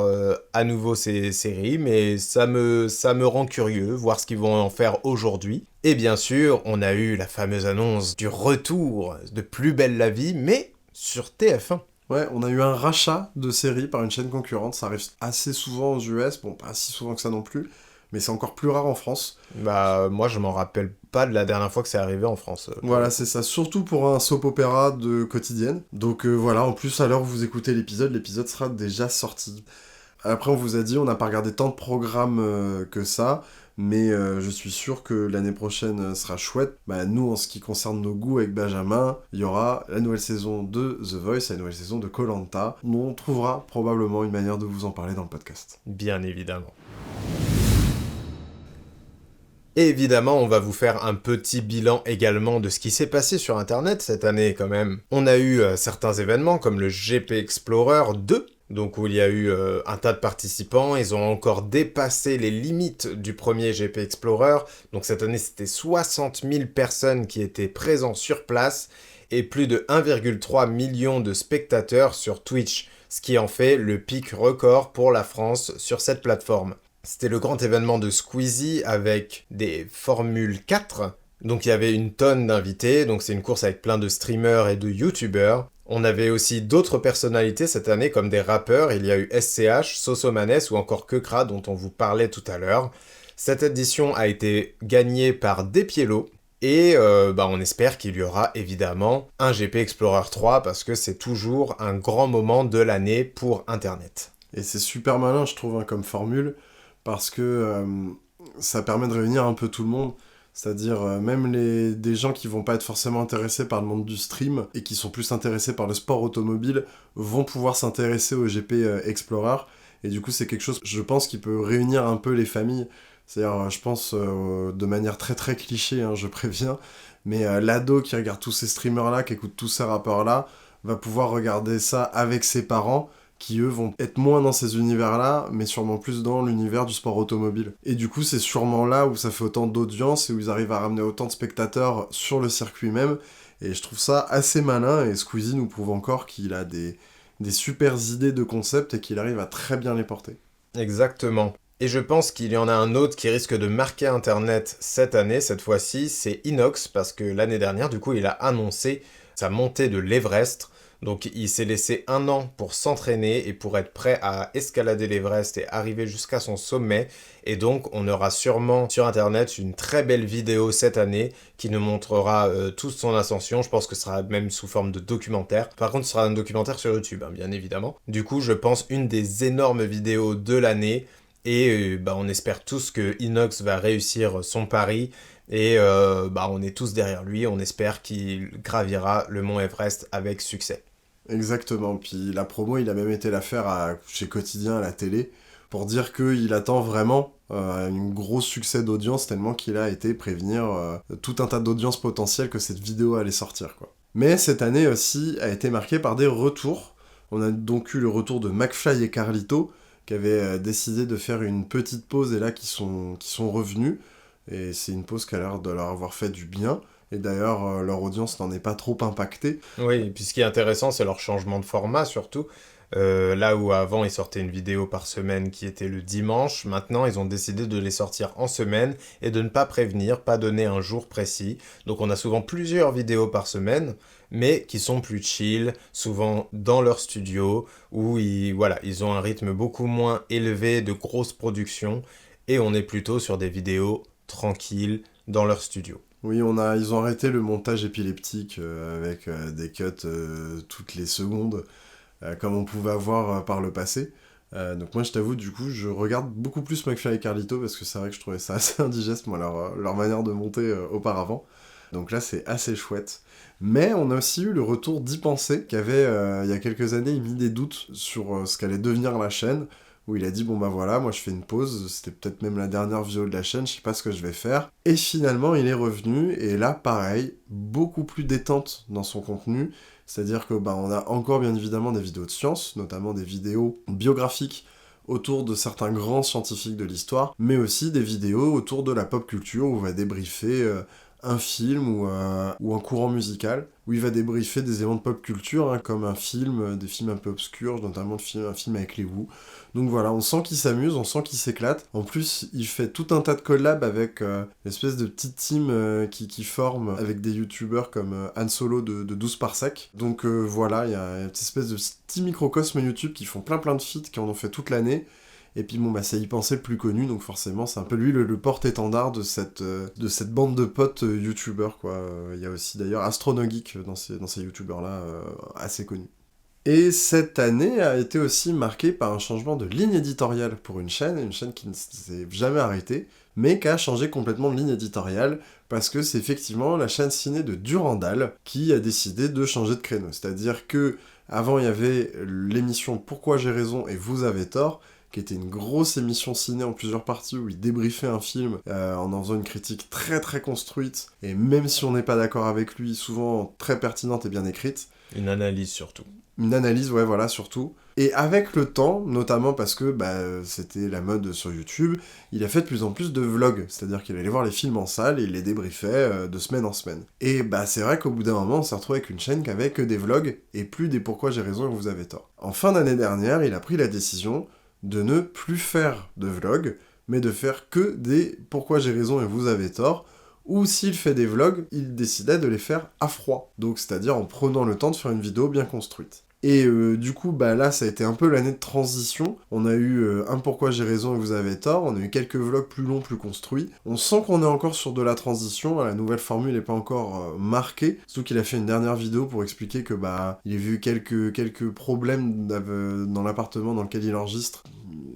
à nouveau ces séries, mais ça me rend curieux, voir ce qu'ils vont en faire aujourd'hui. Et bien sûr, on a eu la fameuse annonce du retour de Plus belle la vie, mais sur TF1. Ouais, on a eu un rachat de série par une chaîne concurrente, ça arrive assez souvent aux US, bon pas si souvent que ça non plus, mais c'est encore plus rare en France. Bah moi je m'en rappelle pas de la dernière fois que c'est arrivé en France. Voilà, c'est ça, surtout pour un soap opéra de quotidienne. Donc voilà, en plus à l'heure où vous écoutez l'épisode sera déjà sorti. Après on vous a dit, on n'a pas regardé tant de programmes que ça, mais je suis sûr que l'année prochaine sera chouette. Bah nous, en ce qui concerne nos goûts avec Benjamin, il y aura la nouvelle saison de The Voice, la nouvelle saison de Koh-Lanta. On trouvera probablement une manière de vous en parler dans le podcast. Bien évidemment. Et évidemment, on va vous faire un petit bilan également de ce qui s'est passé sur Internet cette année quand même. On a eu certains événements comme le GP Explorer 2, donc où il y a eu un tas de participants. Ils ont encore dépassé les limites du premier GP Explorer. Donc cette année, c'était 60 000 personnes qui étaient présentes sur place. et plus de 1,3 million de spectateurs sur Twitch, ce qui en fait le pic record pour la France sur cette plateforme. C'était le grand événement de Squeezie avec des Formule 4, donc il y avait une tonne d'invités, donc c'est une course avec plein de streamers et de youtubeurs. On avait aussi d'autres personnalités cette année comme des rappeurs, il y a eu SCH, Sosomanes ou encore Kekra dont on vous parlait tout à l'heure. Cette édition a été gagnée par Despiello et on espère qu'il y aura évidemment un GP Explorer 3 parce que c'est toujours un grand moment de l'année pour Internet. Et c'est super malin, je trouve, comme formule, parce que ça permet de réunir un peu tout le monde. C'est-à-dire même des gens qui vont pas être forcément intéressés par le monde du stream et qui sont plus intéressés par le sport automobile vont pouvoir s'intéresser au GP Explorer. Et du coup, c'est quelque chose, je pense, qui peut réunir un peu les familles. C'est-à-dire, je pense, de manière très très cliché, je préviens, mais l'ado qui regarde tous ces streamers-là, qui écoute tous ces rappeurs-là, va pouvoir regarder ça avec ses parents, qui eux vont être moins dans ces univers-là, mais sûrement plus dans l'univers du sport automobile. Et du coup, c'est sûrement là où ça fait autant d'audience et où ils arrivent à ramener autant de spectateurs sur le circuit même. Et je trouve ça assez malin, et Squeezie nous prouve encore qu'il a des super idées de concept et qu'il arrive à très bien les porter. Exactement. Et je pense qu'il y en a un autre qui risque de marquer Internet cette année, cette fois-ci, c'est Inox, parce que l'année dernière, du coup, il a annoncé sa montée de l'Everest. Donc il s'est laissé 1 an pour s'entraîner et pour être prêt à escalader l'Everest et arriver jusqu'à son sommet. Et donc on aura sûrement sur Internet une très belle vidéo cette année qui nous montrera toute son ascension. Je pense que ce sera même sous forme de documentaire. Par contre ce sera un documentaire sur YouTube, bien évidemment. Du coup je pense une des énormes vidéos de l'année. Et on espère tous que Inox va réussir son pari. Et on est tous derrière lui. On espère qu'il gravira le mont Everest avec succès. Exactement, puis la promo, il a même été la faire chez Quotidien à la télé, pour dire qu'il attend vraiment un gros succès d'audience, tellement qu'il a été prévenir tout un tas d'audiences potentielles que cette vidéo allait sortir, quoi. Mais cette année aussi a été marquée par des retours. On a donc eu le retour de McFly et Carlito, qui avaient décidé de faire une petite pause, et là qui sont revenus, et c'est une pause qui a l'air de leur avoir fait du bien. Et d'ailleurs, leur audience n'en est pas trop impactée. Oui, et puis ce qui est intéressant, c'est leur changement de format surtout. Là où avant, ils sortaient une vidéo par semaine qui était le dimanche, maintenant, ils ont décidé de les sortir en semaine et de ne pas prévenir, pas donner un jour précis. Donc on a souvent plusieurs vidéos par semaine, mais qui sont plus chill, souvent dans leur studio, où ils ont un rythme beaucoup moins élevé de grosses productions, et on est plutôt sur des vidéos tranquilles dans leur studio. Oui, ils ont arrêté le montage épileptique avec des cuts toutes les secondes, comme on pouvait avoir par le passé. Donc moi, je t'avoue, du coup, je regarde beaucoup plus McFly et Carlito, parce que c'est vrai que je trouvais ça assez indigeste, moi, leur manière de monter auparavant. Donc là, c'est assez chouette. Mais on a aussi eu le retour d'Y Penser, qui avait, il y a quelques années, mis des doutes sur ce qu'allait devenir la chaîne, où il a dit, bon bah voilà, moi je fais une pause, c'était peut-être même la dernière vidéo de la chaîne, je sais pas ce que je vais faire. Et finalement, il est revenu, et là, pareil, beaucoup plus détente dans son contenu, c'est-à-dire que on a encore bien évidemment des vidéos de science, notamment des vidéos biographiques autour de certains grands scientifiques de l'histoire, mais aussi des vidéos autour de la pop culture, où on va débriefer un film ou un courant musical, où il va débriefer des éléments de pop culture, comme un film, des films un peu obscurs, notamment un film avec les Wu. Donc voilà, on sent qu'il s'amuse, on sent qu'il s'éclate. En plus, il fait tout un tas de collabs avec une espèce de petite team qui forme avec des youtubeurs comme Han Solo de 12 Parsec. Donc voilà, il y a une petite espèce de petit microcosme YouTube qui font plein de feats, qui en ont fait toute l'année. Et puis c'est Y Penser le plus connu, donc forcément c'est un peu lui le porte-étendard de cette bande de potes youtubeurs, quoi. Il y a aussi d'ailleurs Astronogeek dans ces youtubeurs-là, assez connus. Et cette année a été aussi marquée par un changement de ligne éditoriale pour une chaîne qui ne s'est jamais arrêtée, mais qui a changé complètement de ligne éditoriale, parce que c'est effectivement la chaîne ciné de Durandal qui a décidé de changer de créneau. C'est-à-dire que avant il y avait l'émission Pourquoi j'ai raison et vous avez tort, qui était une grosse émission ciné en plusieurs parties où il débriefait un film en faisant une critique très très construite, et même si on n'est pas d'accord avec lui, souvent très pertinente et bien écrite. Une analyse surtout. Une analyse, ouais, voilà, surtout. Et avec le temps, notamment parce que c'était la mode sur YouTube, il a fait de plus en plus de vlogs. C'est-à-dire qu'il allait voir les films en salle et il les débriefait de semaine en semaine. Et c'est vrai qu'au bout d'un moment, on s'est retrouvé avec une chaîne qui avait que des vlogs et plus des pourquoi j'ai raison et vous avez tort. En fin d'année dernière, il a pris la décision de ne plus faire de vlogs, mais de faire que des pourquoi j'ai raison et vous avez tort, ou s'il fait des vlogs, il décidait de les faire à froid. Donc c'est-à-dire en prenant le temps de faire une vidéo bien construite. Et du coup, là, ça a été un peu l'année de transition. On a eu un pourquoi j'ai raison et vous avez tort. On a eu quelques vlogs plus longs, plus construits. On sent qu'on est encore sur de la transition. La nouvelle formule n'est pas encore marquée. Surtout qu'il a fait une dernière vidéo pour expliquer que il a vu quelques problèmes dans l'appartement dans lequel il enregistre.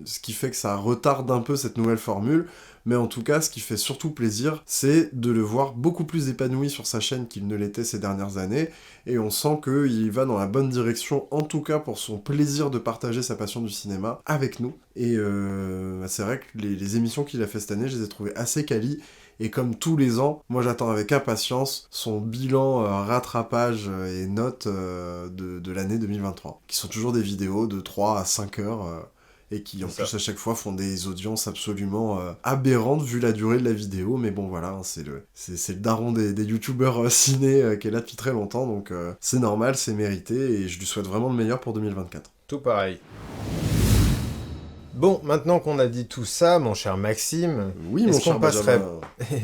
Ce qui fait que ça retarde un peu cette nouvelle formule. Mais en tout cas, ce qui fait surtout plaisir, c'est de le voir beaucoup plus épanoui sur sa chaîne qu'il ne l'était ces dernières années, et on sent qu'il va dans la bonne direction, en tout cas pour son plaisir de partager sa passion du cinéma avec nous. Et c'est vrai que les émissions qu'il a fait cette année, je les ai trouvées assez quali, et comme tous les ans, moi j'attends avec impatience son bilan rattrapage et notes de l'année 2023, qui sont toujours des vidéos de 3 à 5 heures, et qui en plus à chaque fois font des audiences absolument aberrantes vu la durée de la vidéo, mais bon voilà, c'est le daron des youtubeurs ciné qui est là depuis très longtemps, donc c'est normal, c'est mérité, et je lui souhaite vraiment le meilleur pour 2024. Tout pareil. Bon, maintenant qu'on a dit tout ça, mon cher Maxime, oui, mon cher Benjamin.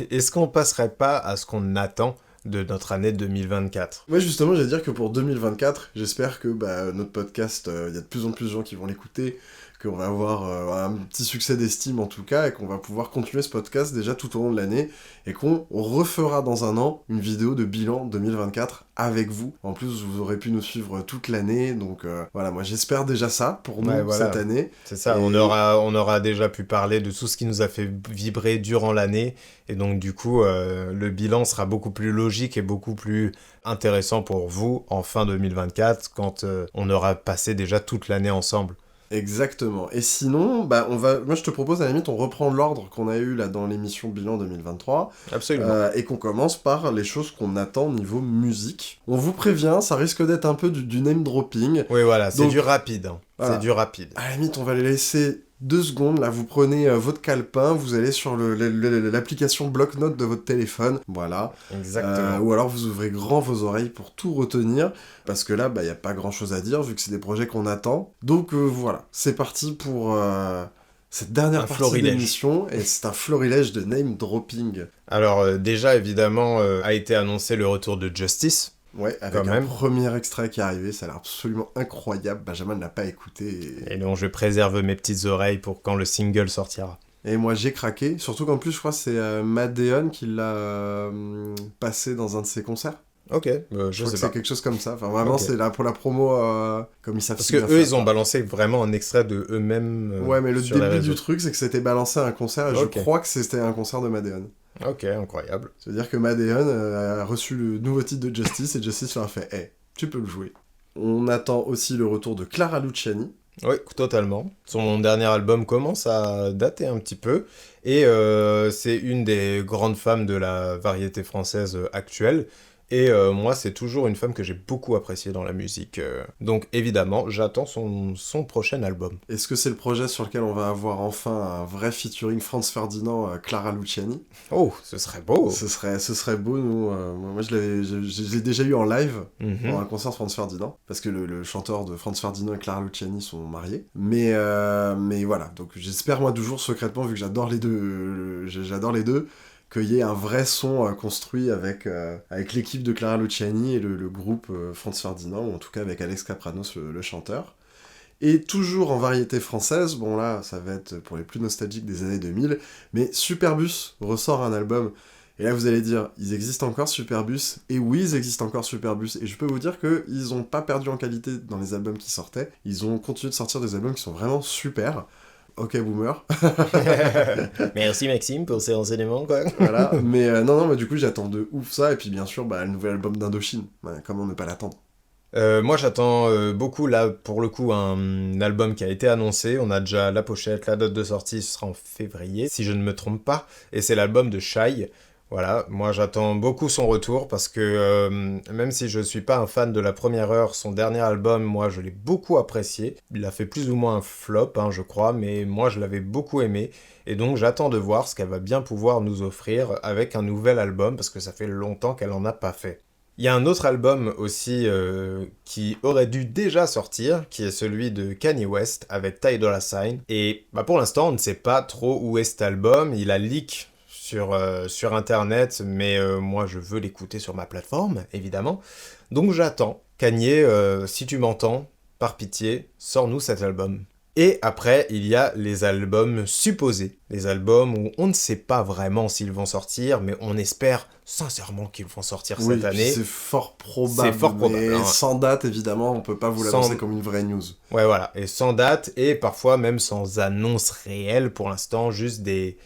Est-ce qu'on passerait pas à ce qu'on attend de notre année 2024? Ouais, justement, j'allais dire que pour 2024, j'espère que notre podcast, il y a de plus en plus de gens qui vont l'écouter, qu'on va avoir un petit succès d'estime en tout cas, et qu'on va pouvoir continuer ce podcast déjà tout au long de l'année, et qu'on refera dans un an une vidéo de bilan 2024 avec vous. En plus, vous aurez pu nous suivre toute l'année, donc voilà, moi j'espère déjà ça pour nous cette année. C'est ça, on aura déjà pu parler de tout ce qui nous a fait vibrer durant l'année, et donc du coup, le bilan sera beaucoup plus logique et beaucoup plus intéressant pour vous en fin 2024, quand on aura passé déjà toute l'année ensemble. Exactement. Et sinon, moi je te propose à la limite, on reprend l'ordre qu'on a eu là dans l'émission Bilan 2023. Absolument. Et qu'on commence par les choses qu'on attend au niveau musique. On vous prévient, ça risque d'être un peu du name dropping. Oui, voilà, c'est du rapide. Hein. Voilà. C'est du rapide. À la limite, on va les laisser 2 secondes, là, vous prenez votre calepin, vous allez sur l'application bloc-notes de votre téléphone, voilà. Exactement. Ou alors vous ouvrez grand vos oreilles pour tout retenir, parce que là, il n'y a pas grand-chose à dire, vu que c'est des projets qu'on attend. Donc voilà, c'est parti pour cette dernière partie de l'émission, et c'est un florilège de name dropping. Alors déjà, évidemment, a été annoncé le retour de Justice. Ouais, avec un premier extrait qui est arrivé, ça a l'air absolument incroyable. Benjamin ne l'a pas écouté. Et donc je préserve mes petites oreilles pour quand le single sortira. Et moi j'ai craqué, surtout qu'en plus je crois que c'est Madeon qui l'a passé dans un de ses concerts. Ok, je crois que c'est quelque chose comme ça. Enfin vraiment c'est là pour la promo, comme ils savent. Parce que eux ils ont balancé vraiment un extrait de eux-mêmes. Ouais, mais le début du truc c'est que c'était balancé à un concert, et je crois que c'était un concert de Madeon. Ok, incroyable. C'est-à-dire que Madeon a reçu le nouveau titre de Justice, et Justice leur a fait « Hey, tu peux le jouer ». On attend aussi le retour de Clara Luciani. Oui, totalement. Son dernier album commence à dater un petit peu, et c'est une des grandes femmes de la variété française actuelle. Et moi, c'est toujours une femme que j'ai beaucoup appréciée dans la musique. Donc évidemment, j'attends son prochain album. Est-ce que c'est le projet sur lequel on va avoir enfin un vrai featuring Franz Ferdinand, Clara Luciani? Oh, ce serait beau. Ce serait beau, nous. Moi, je l'ai déjà eu en live, dans un concert de Franz Ferdinand, parce que le chanteur de Franz Ferdinand et Clara Luciani sont mariés. Mais voilà, donc j'espère moi toujours secrètement, vu que j'adore les deux, qu'il y ait un vrai son construit avec l'équipe de Clara Luciani et le groupe Franz Ferdinand, ou en tout cas avec Alex Kapranos, le chanteur. Et toujours en variété française, bon là, ça va être pour les plus nostalgiques des années 2000, mais Superbus ressort un album. Et là, vous allez dire, ils existent encore Superbus? Et oui, ils existent encore Superbus. Et je peux vous dire qu'ils n'ont pas perdu en qualité dans les albums qui sortaient. Ils ont continué de sortir des albums qui sont vraiment super. Ok, boomer. Merci Maxime pour ces renseignements, quoi. Voilà, mais non, mais du coup, j'attends de ouf ça, et puis bien sûr, le nouvel album d'Indochine. Comment ne pas l'attendre? Moi, j'attends beaucoup, là, pour le coup, un album qui a été annoncé. On a déjà la pochette, la date de sortie, ce sera en février, si je ne me trompe pas. Et c'est l'album de Shai. Voilà, moi j'attends beaucoup son retour parce que même si je suis pas un fan de la première heure, son dernier album, moi je l'ai beaucoup apprécié. Il a fait plus ou moins un flop, hein, je crois, mais moi je l'avais beaucoup aimé. Et donc j'attends de voir ce qu'elle va bien pouvoir nous offrir avec un nouvel album parce que ça fait longtemps qu'elle en a pas fait. Il y a un autre album aussi qui aurait dû déjà sortir, qui est celui de Kanye West avec Ty Dolla $ign. Et bah, pour l'instant, on ne sait pas trop où est cet album. Il a leak sur internet, mais moi je veux l'écouter sur ma plateforme, évidemment. Donc j'attends. Kanye, si tu m'entends, par pitié, sors-nous cet album. Et après, il y a les albums supposés. Les albums où on ne sait pas vraiment s'ils vont sortir, mais on espère sincèrement qu'ils vont sortir Oui, cette année. c'est fort probable. C'est fort probable, Mais hein. sans date, évidemment, on peut pas vous l'annoncer comme une vraie news. Ouais, voilà. Et sans date, et parfois même sans annonce réelle pour l'instant, juste des...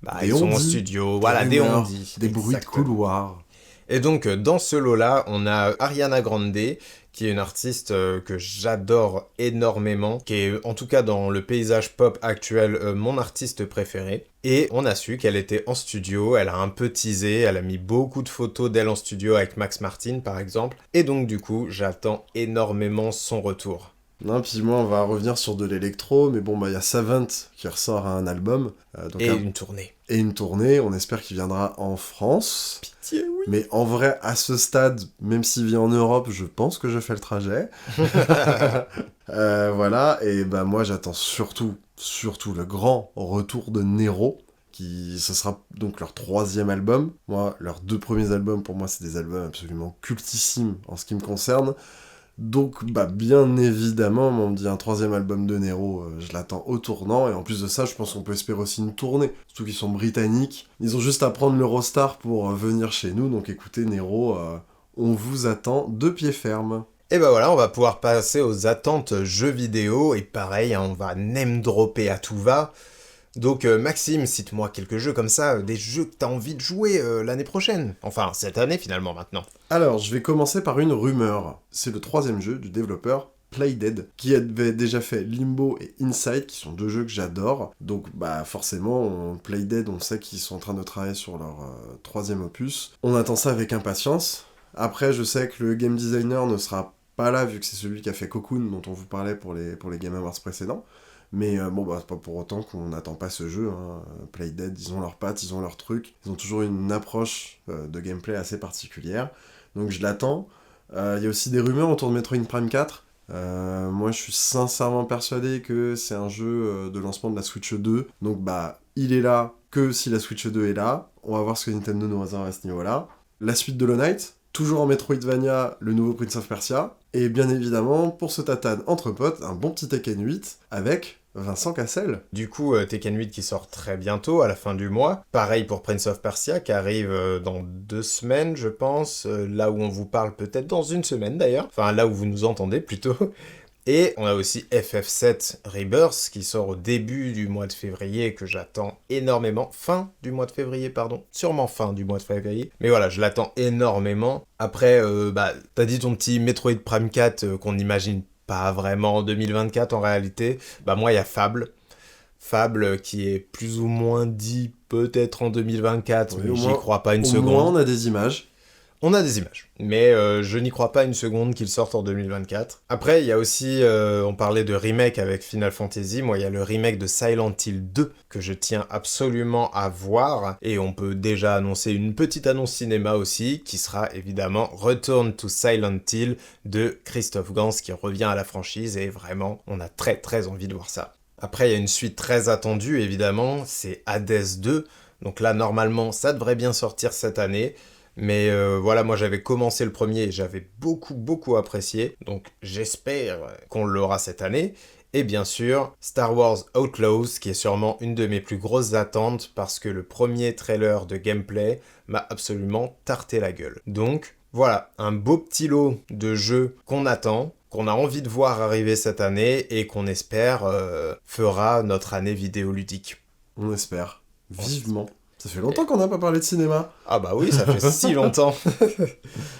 Bah, Des ils sont en on-dit, studio, des voilà, des rumeurs, on-dit. des bruits de Exactement. couloir. Et donc, dans ce lot-là, on a Ariana Grande, qui est une artiste que j'adore énormément, qui est, en tout cas dans le paysage pop actuel, mon artiste préféré. Et on a su qu'elle était en studio, elle a un peu teasé, elle a mis beaucoup de photos d'elle en studio avec Max Martin, par exemple. Et donc, du coup, j'attends énormément son retour. Non, puis moi, on va revenir sur de l'électro, mais bon, bah, il y a Savant qui ressort un album. Donc Et une tournée. et une tournée, on espère qu'il viendra en France. Pitié, oui. Mais en vrai, à ce stade, même s'il vient en Europe, je pense que je fais le trajet. Voilà, et bah moi j'attends surtout le grand retour de Nero, ce sera donc leur 3e album. Moi, leurs 2 premiers albums, pour moi, c'est des albums absolument cultissimes en ce qui me concerne. Donc, bah, bien évidemment, on me dit un 3e album de Nero, je l'attends au tournant, et en plus de ça, je pense qu'on peut espérer aussi une tournée, surtout qu'ils sont britanniques. Ils ont juste à prendre l'Eurostar pour venir chez nous, donc écoutez, Nero, on vous attend de pied ferme. Et bah voilà, on va pouvoir passer aux attentes jeux vidéo, et pareil, hein, on va name dropper à tout va. Donc Maxime, cite-moi quelques jeux comme ça, des jeux que t'as envie de jouer l'année prochaine. Enfin, cette année finalement maintenant. Alors, je vais commencer par une rumeur. C'est le 3e jeu du développeur Playdead, qui avait déjà fait Limbo et Inside, qui sont 2 jeux que j'adore. Donc, bah forcément, Playdead, on sait qu'ils sont en train de travailler sur leur 3e opus. On attend ça avec impatience. Après, je sais que le game designer ne sera pas là, vu que c'est celui qui a fait Cocoon, dont on vous parlait pour les Game Awards précédents. Mais bon, bah, c'est pas pour autant qu'on n'attend pas ce jeu. Hein. Playdead, ils ont leurs pattes, ils ont leurs trucs. Ils ont toujours une approche de gameplay assez particulière. Donc je l'attends. Il y a aussi des rumeurs autour de Metroid Prime 4. Moi, je suis sincèrement persuadé que c'est un jeu de lancement de la Switch 2. Donc, bah, il est là que si la Switch 2 est là. On va voir ce que Nintendo nous réserve à ce niveau-là. La suite de Hollow Knight. Toujours en Metroidvania, le nouveau Prince of Persia. Et bien évidemment, pour ce tatane entre potes, un bon petit Tekken 8 avec Vincent Cassel. Du coup, Tekken 8 qui sort très bientôt, à la fin du mois. Pareil pour Prince of Persia, qui arrive dans 2 semaines, je pense. Là où on vous parle peut-être dans 1 semaine, d'ailleurs. Enfin, là où vous nous entendez, plutôt. Et on a aussi FF7 Rebirth, qui sort au début du mois de février, que j'attends énormément. Fin du mois de février, pardon. Sûrement fin du mois de février. Mais voilà, je l'attends énormément. Après, bah, t'as dit ton petit Metroid Prime 4 qu'on n'imagine pas vraiment en 2024 en réalité. Bah moi, il y a Fable. Fable qui est plus ou moins dit peut-être en 2024, Oui, mais au j'y moins- crois pas une Au seconde. moins, on a des images. On a des images, mais je n'y crois pas une seconde qu'il sorte en 2024. Après, il y a aussi, on parlait de remake avec Final Fantasy, moi il y a le remake de Silent Hill 2 que je tiens absolument à voir, et on peut déjà annoncer une petite annonce cinéma aussi, qui sera évidemment Return to Silent Hill de Christophe Gans qui revient à la franchise, et vraiment, on a très très envie de voir ça. Après, il y a une suite très attendue, évidemment, c'est Hades 2, donc là, normalement, ça devrait bien sortir cette année. Mais voilà, moi j'avais commencé le premier et j'avais beaucoup apprécié. Donc j'espère qu'on l'aura cette année. Et bien sûr, Star Wars Outlaws, qui est sûrement une de mes plus grosses attentes parce que le premier trailer de gameplay m'a absolument tarté la gueule. Donc voilà, un beau petit lot de jeux qu'on attend, qu'on a envie de voir arriver cette année et qu'on espère fera notre année vidéoludique. On espère. Vivement. Ça fait longtemps qu'on n'a pas parlé de cinéma. Ah bah oui, ça fait si longtemps.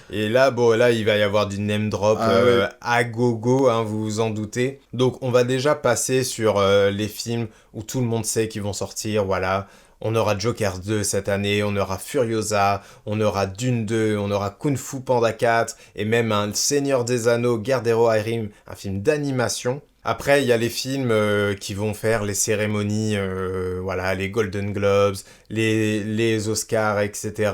Et là, bon, là, il va y avoir du name drop Ouais. à gogo, hein, vous vous en doutez. Donc, on va déjà passer sur les films où tout le monde sait qu'ils vont sortir, voilà. On aura Joker 2 cette année, on aura Furiosa, on aura Dune 2, on aura Kung Fu Panda 4, et même un Seigneur des Anneaux, Guerre des Rohirrim, un film d'animation. Après, il y a les films qui vont faire les cérémonies, voilà, les Golden Globes, les Oscars, etc.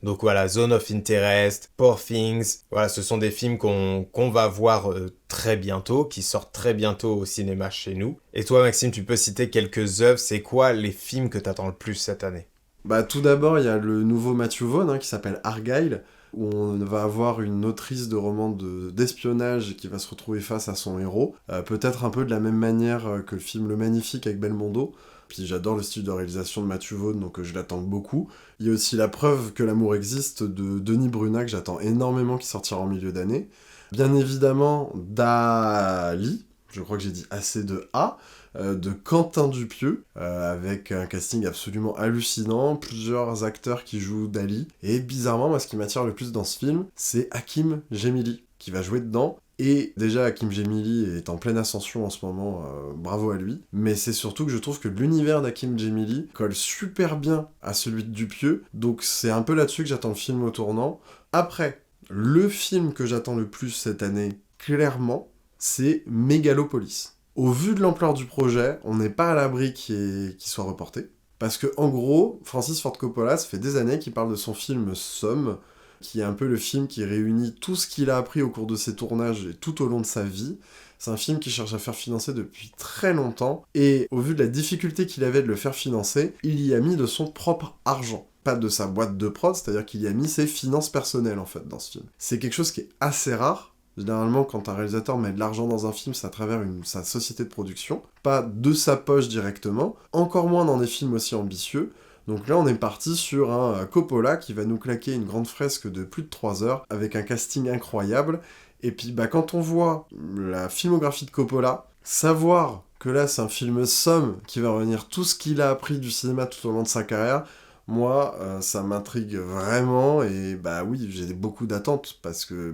Donc voilà, Zone of Interest, Poor Things, voilà, ce sont des films qu'on va voir très bientôt, qui sortent très bientôt au cinéma chez nous. Et toi, Maxime, tu peux citer quelques œuvres, c'est quoi les films que t'attends le plus cette année? Bah tout d'abord, il y a le nouveau Matthew Vaughn qui s'appelle Argyle, où on va avoir une autrice de romans d'espionnage qui va se retrouver face à son héros, peut-être un peu de la même manière que le film Le Magnifique avec Belmondo. Puis j'adore le style de réalisation de Matthew Vaughn, donc je l'attends beaucoup. Il y a aussi La preuve que l'amour existe de Denis Brunat, que j'attends énormément, qui sortira en milieu d'année. Bien évidemment, Dali, je crois que j'ai dit assez de A, de Quentin Dupieux, avec un casting absolument hallucinant, plusieurs acteurs qui jouent Dali, et bizarrement, moi ce qui m'attire le plus dans ce film, c'est Hakim Gemili, qui va jouer dedans. Et déjà, Hakim Gemili est en pleine ascension en ce moment, bravo à lui. Mais c'est surtout que je trouve que l'univers d'Hakim Gemili colle super bien à celui de Dupieux, donc c'est un peu là-dessus que j'attends le film au tournant. Après, le film que j'attends le plus cette année, clairement, c'est Megalopolis. Au vu de l'ampleur du projet, on n'est pas à l'abri qu'il soit reporté. Parce que, en gros, Francis Ford Coppola, ça fait des années qu'il parle de son film Somme, qui est un peu le film qui réunit tout ce qu'il a appris au cours de ses tournages et tout au long de sa vie. C'est un film qu'il cherche à faire financer depuis très longtemps, et au vu de la difficulté qu'il avait de le faire financer, il y a mis de son propre argent. Pas de sa boîte de prod, c'est-à-dire qu'il y a mis ses finances personnelles, en fait, dans ce film. C'est quelque chose qui est assez rare. Généralement, quand un réalisateur met de l'argent dans un film, c'est à travers sa société de production, pas de sa poche directement, encore moins dans des films aussi ambitieux. Donc là, on est parti sur un Coppola qui va nous claquer une grande fresque de plus de 3 heures, avec un casting incroyable. Et puis, quand on voit la filmographie de Coppola, savoir que là, c'est un film somme qui va revenir tout ce qu'il a appris du cinéma tout au long de sa carrière, moi, ça m'intrigue vraiment, et oui, j'ai beaucoup d'attentes, parce que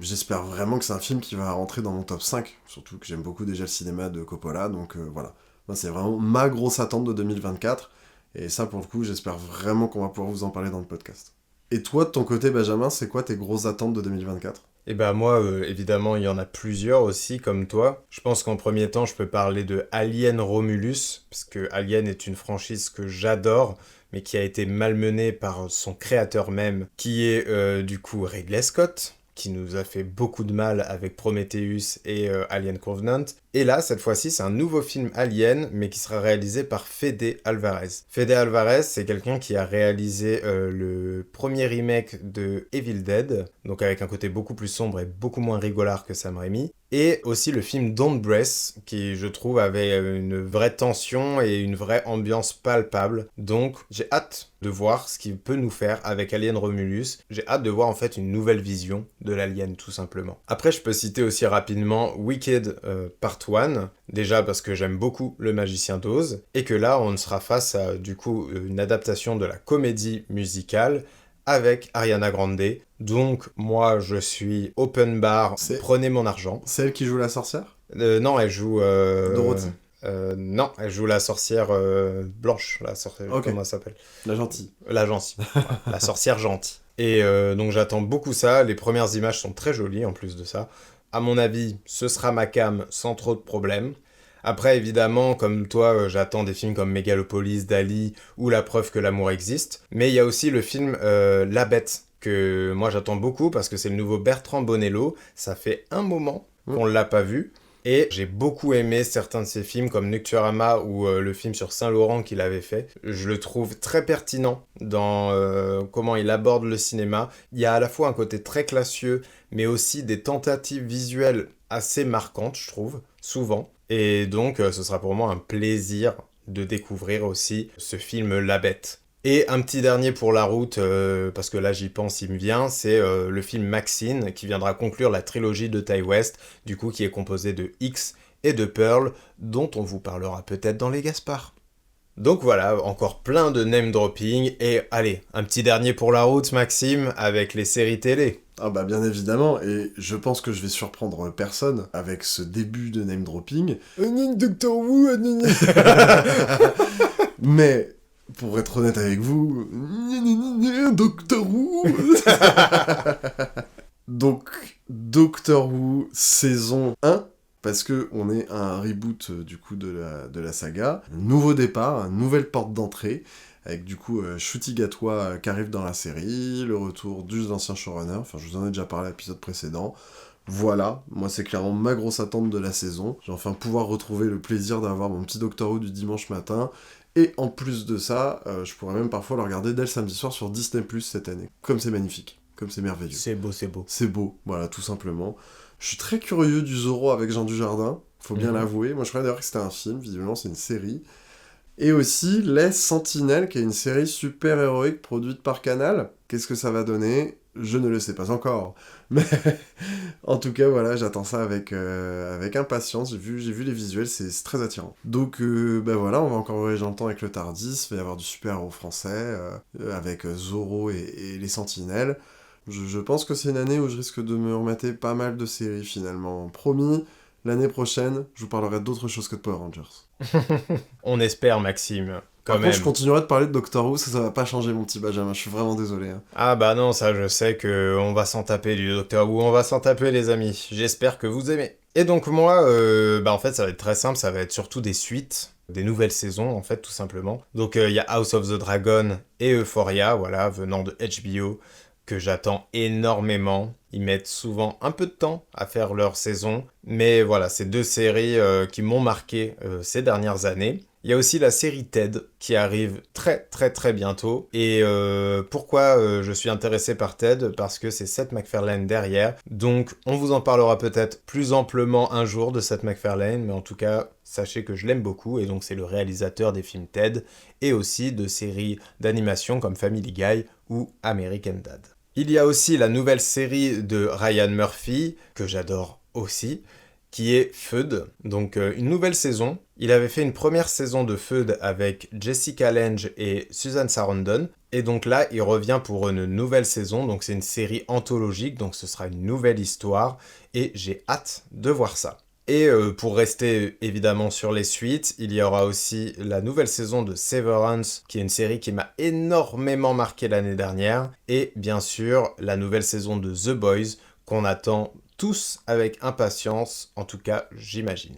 j'espère vraiment que c'est un film qui va rentrer dans mon top 5, surtout que j'aime beaucoup déjà le cinéma de Coppola, donc voilà. Moi, c'est vraiment ma grosse attente de 2024, et ça, pour le coup, j'espère vraiment qu'on va pouvoir vous en parler dans le podcast. Et toi, de ton côté, Benjamin, c'est quoi tes grosses attentes de 2024 ? Et moi, évidemment, il y en a plusieurs aussi, comme toi. Je pense qu'en premier temps, je peux parler de Alien Romulus, parce que Alien est une franchise que j'adore, mais qui a été malmenée par son créateur même, qui est du coup Ridley Scott, qui nous a fait beaucoup de mal avec Prometheus et Alien Covenant. Et là, cette fois-ci, c'est un nouveau film Alien, mais qui sera réalisé par Fede Alvarez. Fede Alvarez, c'est quelqu'un qui a réalisé le premier remake de Evil Dead, donc avec un côté beaucoup plus sombre et beaucoup moins rigolard que Sam Raimi. Et aussi le film Don't Breath, qui, je trouve, avait une vraie tension et une vraie ambiance palpable. Donc, j'ai hâte de voir ce qu'il peut nous faire avec Alien Romulus. J'ai hâte de voir, en fait, une nouvelle vision de l'Alien, tout simplement. Après, je peux citer aussi rapidement Wicked Part 1, déjà parce que j'aime beaucoup Le Magicien d'Oz, et que là, on sera face à, du coup, une adaptation de la comédie musicale avec Ariana Grande. Donc, moi, je suis open bar, prenez mon argent. C'est elle qui joue la sorcière ? Non, elle joue... Dorothy. Non, elle joue la sorcière blanche, la sorcière, okay. Comment elle s'appelle ? La gentille. La gentille, voilà, la sorcière gentille. Et donc, j'attends beaucoup ça, les premières images sont très jolies en plus de ça. À mon avis, ce sera ma cam sans trop de problèmes. Après, évidemment, comme toi, j'attends des films comme Megalopolis, Dali ou La preuve que l'amour existe. Mais il y a aussi le film La Bête, que moi j'attends beaucoup parce que c'est le nouveau Bertrand Bonello. Ça fait un moment qu'on l'a pas vu. Et j'ai beaucoup aimé certains de ses films comme Nocturama ou le film sur Saint-Laurent qu'il avait fait. Je le trouve très pertinent dans comment il aborde le cinéma. Il y a à la fois un côté très classieux, mais aussi des tentatives visuelles assez marquantes, je trouve, souvent. Et donc, ce sera pour moi un plaisir de découvrir aussi ce film La Bête. Et un petit dernier pour la route, parce que là j'y pense, il me vient, c'est le film Maxine, qui viendra conclure la trilogie de Ty West, du coup qui est composée de X et de Pearl, dont on vous parlera peut-être dans les Gaspard. Donc voilà, encore plein de name dropping, et allez, un petit dernier pour la route, Maxime, avec les séries télé. Ah bien évidemment, et je pense que je vais surprendre personne avec ce début de name dropping. Doctor Who, Mais Pour être honnête avec vous, Doctor Who. Donc, Doctor Who, saison 1, parce que on est à un reboot du coup de la saga. Nouveau départ, une nouvelle porte d'entrée, avec du coup Ncuti Gatwa qui arrive dans la série, le retour des anciens showrunners, enfin je vous en ai déjà parlé à l'épisode précédent. Voilà, moi c'est clairement ma grosse attente de la saison. J'ai enfin pouvoir retrouver le plaisir d'avoir mon petit Doctor Who du dimanche matin. Et en plus de ça, je pourrais même parfois le regarder dès le samedi soir sur Disney+, cette année. Comme c'est magnifique, comme c'est merveilleux. C'est beau, c'est beau. C'est beau, voilà, tout simplement. Je suis très curieux du Zorro avec Jean Dujardin, faut bien l'avouer. Moi je croyais d'ailleurs que c'était un film, visiblement c'est une série. Et aussi Les Sentinelles, qui est une série super héroïque produite par Canal. Qu'est-ce que ça va donner ? Je ne le sais pas encore. Mais en tout cas, voilà, j'attends ça avec impatience. J'ai vu les visuels, c'est très attirant. Donc, ben voilà, on va encore voyager dans le temps avec le TARDIS. Il va y avoir du super-héros français, avec Zorro et les Sentinelles. Je pense que c'est une année où je risque de me remater pas mal de séries, finalement. Promis, l'année prochaine, je vous parlerai d'autre chose que de Power Rangers. On espère, Maxime. Par contre, je continuerai de parler de Doctor Who, ça va pas changer mon petit Benjamin, je suis vraiment désolé. Hein. Ah bah non, ça je sais que on va s'en taper du Doctor Who, on va s'en taper les amis. J'espère que vous aimez. Et donc moi, en fait ça va être très simple, ça va être surtout des suites, des nouvelles saisons en fait tout simplement. Donc il y a House of the Dragon et Euphoria, voilà, venant de HBO, que j'attends énormément. Ils mettent souvent un peu de temps à faire leur saison, mais voilà, c'est deux séries qui m'ont marqué ces dernières années. Il y a aussi la série Ted qui arrive très très très bientôt. Et pourquoi je suis intéressé par Ted ? Parce que c'est Seth MacFarlane derrière. Donc on vous en parlera peut-être plus amplement un jour de Seth MacFarlane. Mais en tout cas, sachez que je l'aime beaucoup. Et donc c'est le réalisateur des films Ted et aussi de séries d'animation comme Family Guy ou American Dad. Il y a aussi la nouvelle série de Ryan Murphy, que j'adore aussi, qui est Feud, donc une nouvelle saison. Il avait fait une première saison de Feud avec Jessica Lange et Susan Sarandon, et donc là, il revient pour une nouvelle saison, donc c'est une série anthologique, donc ce sera une nouvelle histoire, et j'ai hâte de voir ça. Et pour rester évidemment sur les suites, il y aura aussi la nouvelle saison de Severance, qui est une série qui m'a énormément marqué l'année dernière, et bien sûr la nouvelle saison de The Boys, qu'on attend tous avec impatience, en tout cas j'imagine.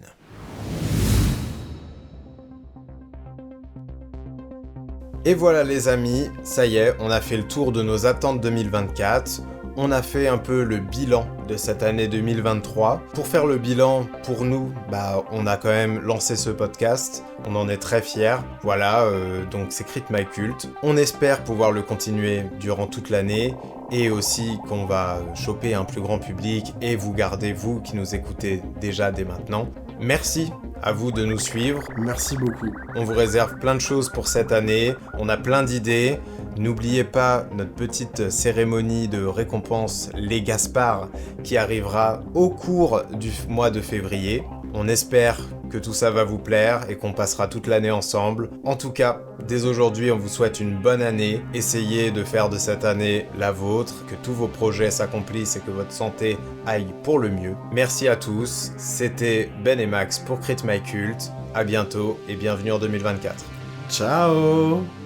Et voilà les amis, ça y est, on a fait le tour de nos attentes 2024. On a fait un peu le bilan de cette année 2023. Pour faire le bilan, pour nous, on a quand même lancé ce podcast. On en est très fiers. Voilà, donc c'est Crit My Cult. On espère pouvoir le continuer durant toute l'année et aussi qu'on va choper un plus grand public et vous garder, vous qui nous écoutez déjà dès maintenant. Merci à vous de nous suivre. Merci beaucoup. On vous réserve plein de choses pour cette année. On a plein d'idées. N'oubliez pas notre petite cérémonie de récompense Les Gaspards qui arrivera au cours du mois de février. On espère que tout ça va vous plaire et qu'on passera toute l'année ensemble. En tout cas, dès aujourd'hui, on vous souhaite une bonne année. Essayez de faire de cette année la vôtre, que tous vos projets s'accomplissent et que votre santé aille pour le mieux. Merci à tous. C'était Ben et Max pour Crit My Cult. À bientôt et bienvenue en 2024. Ciao!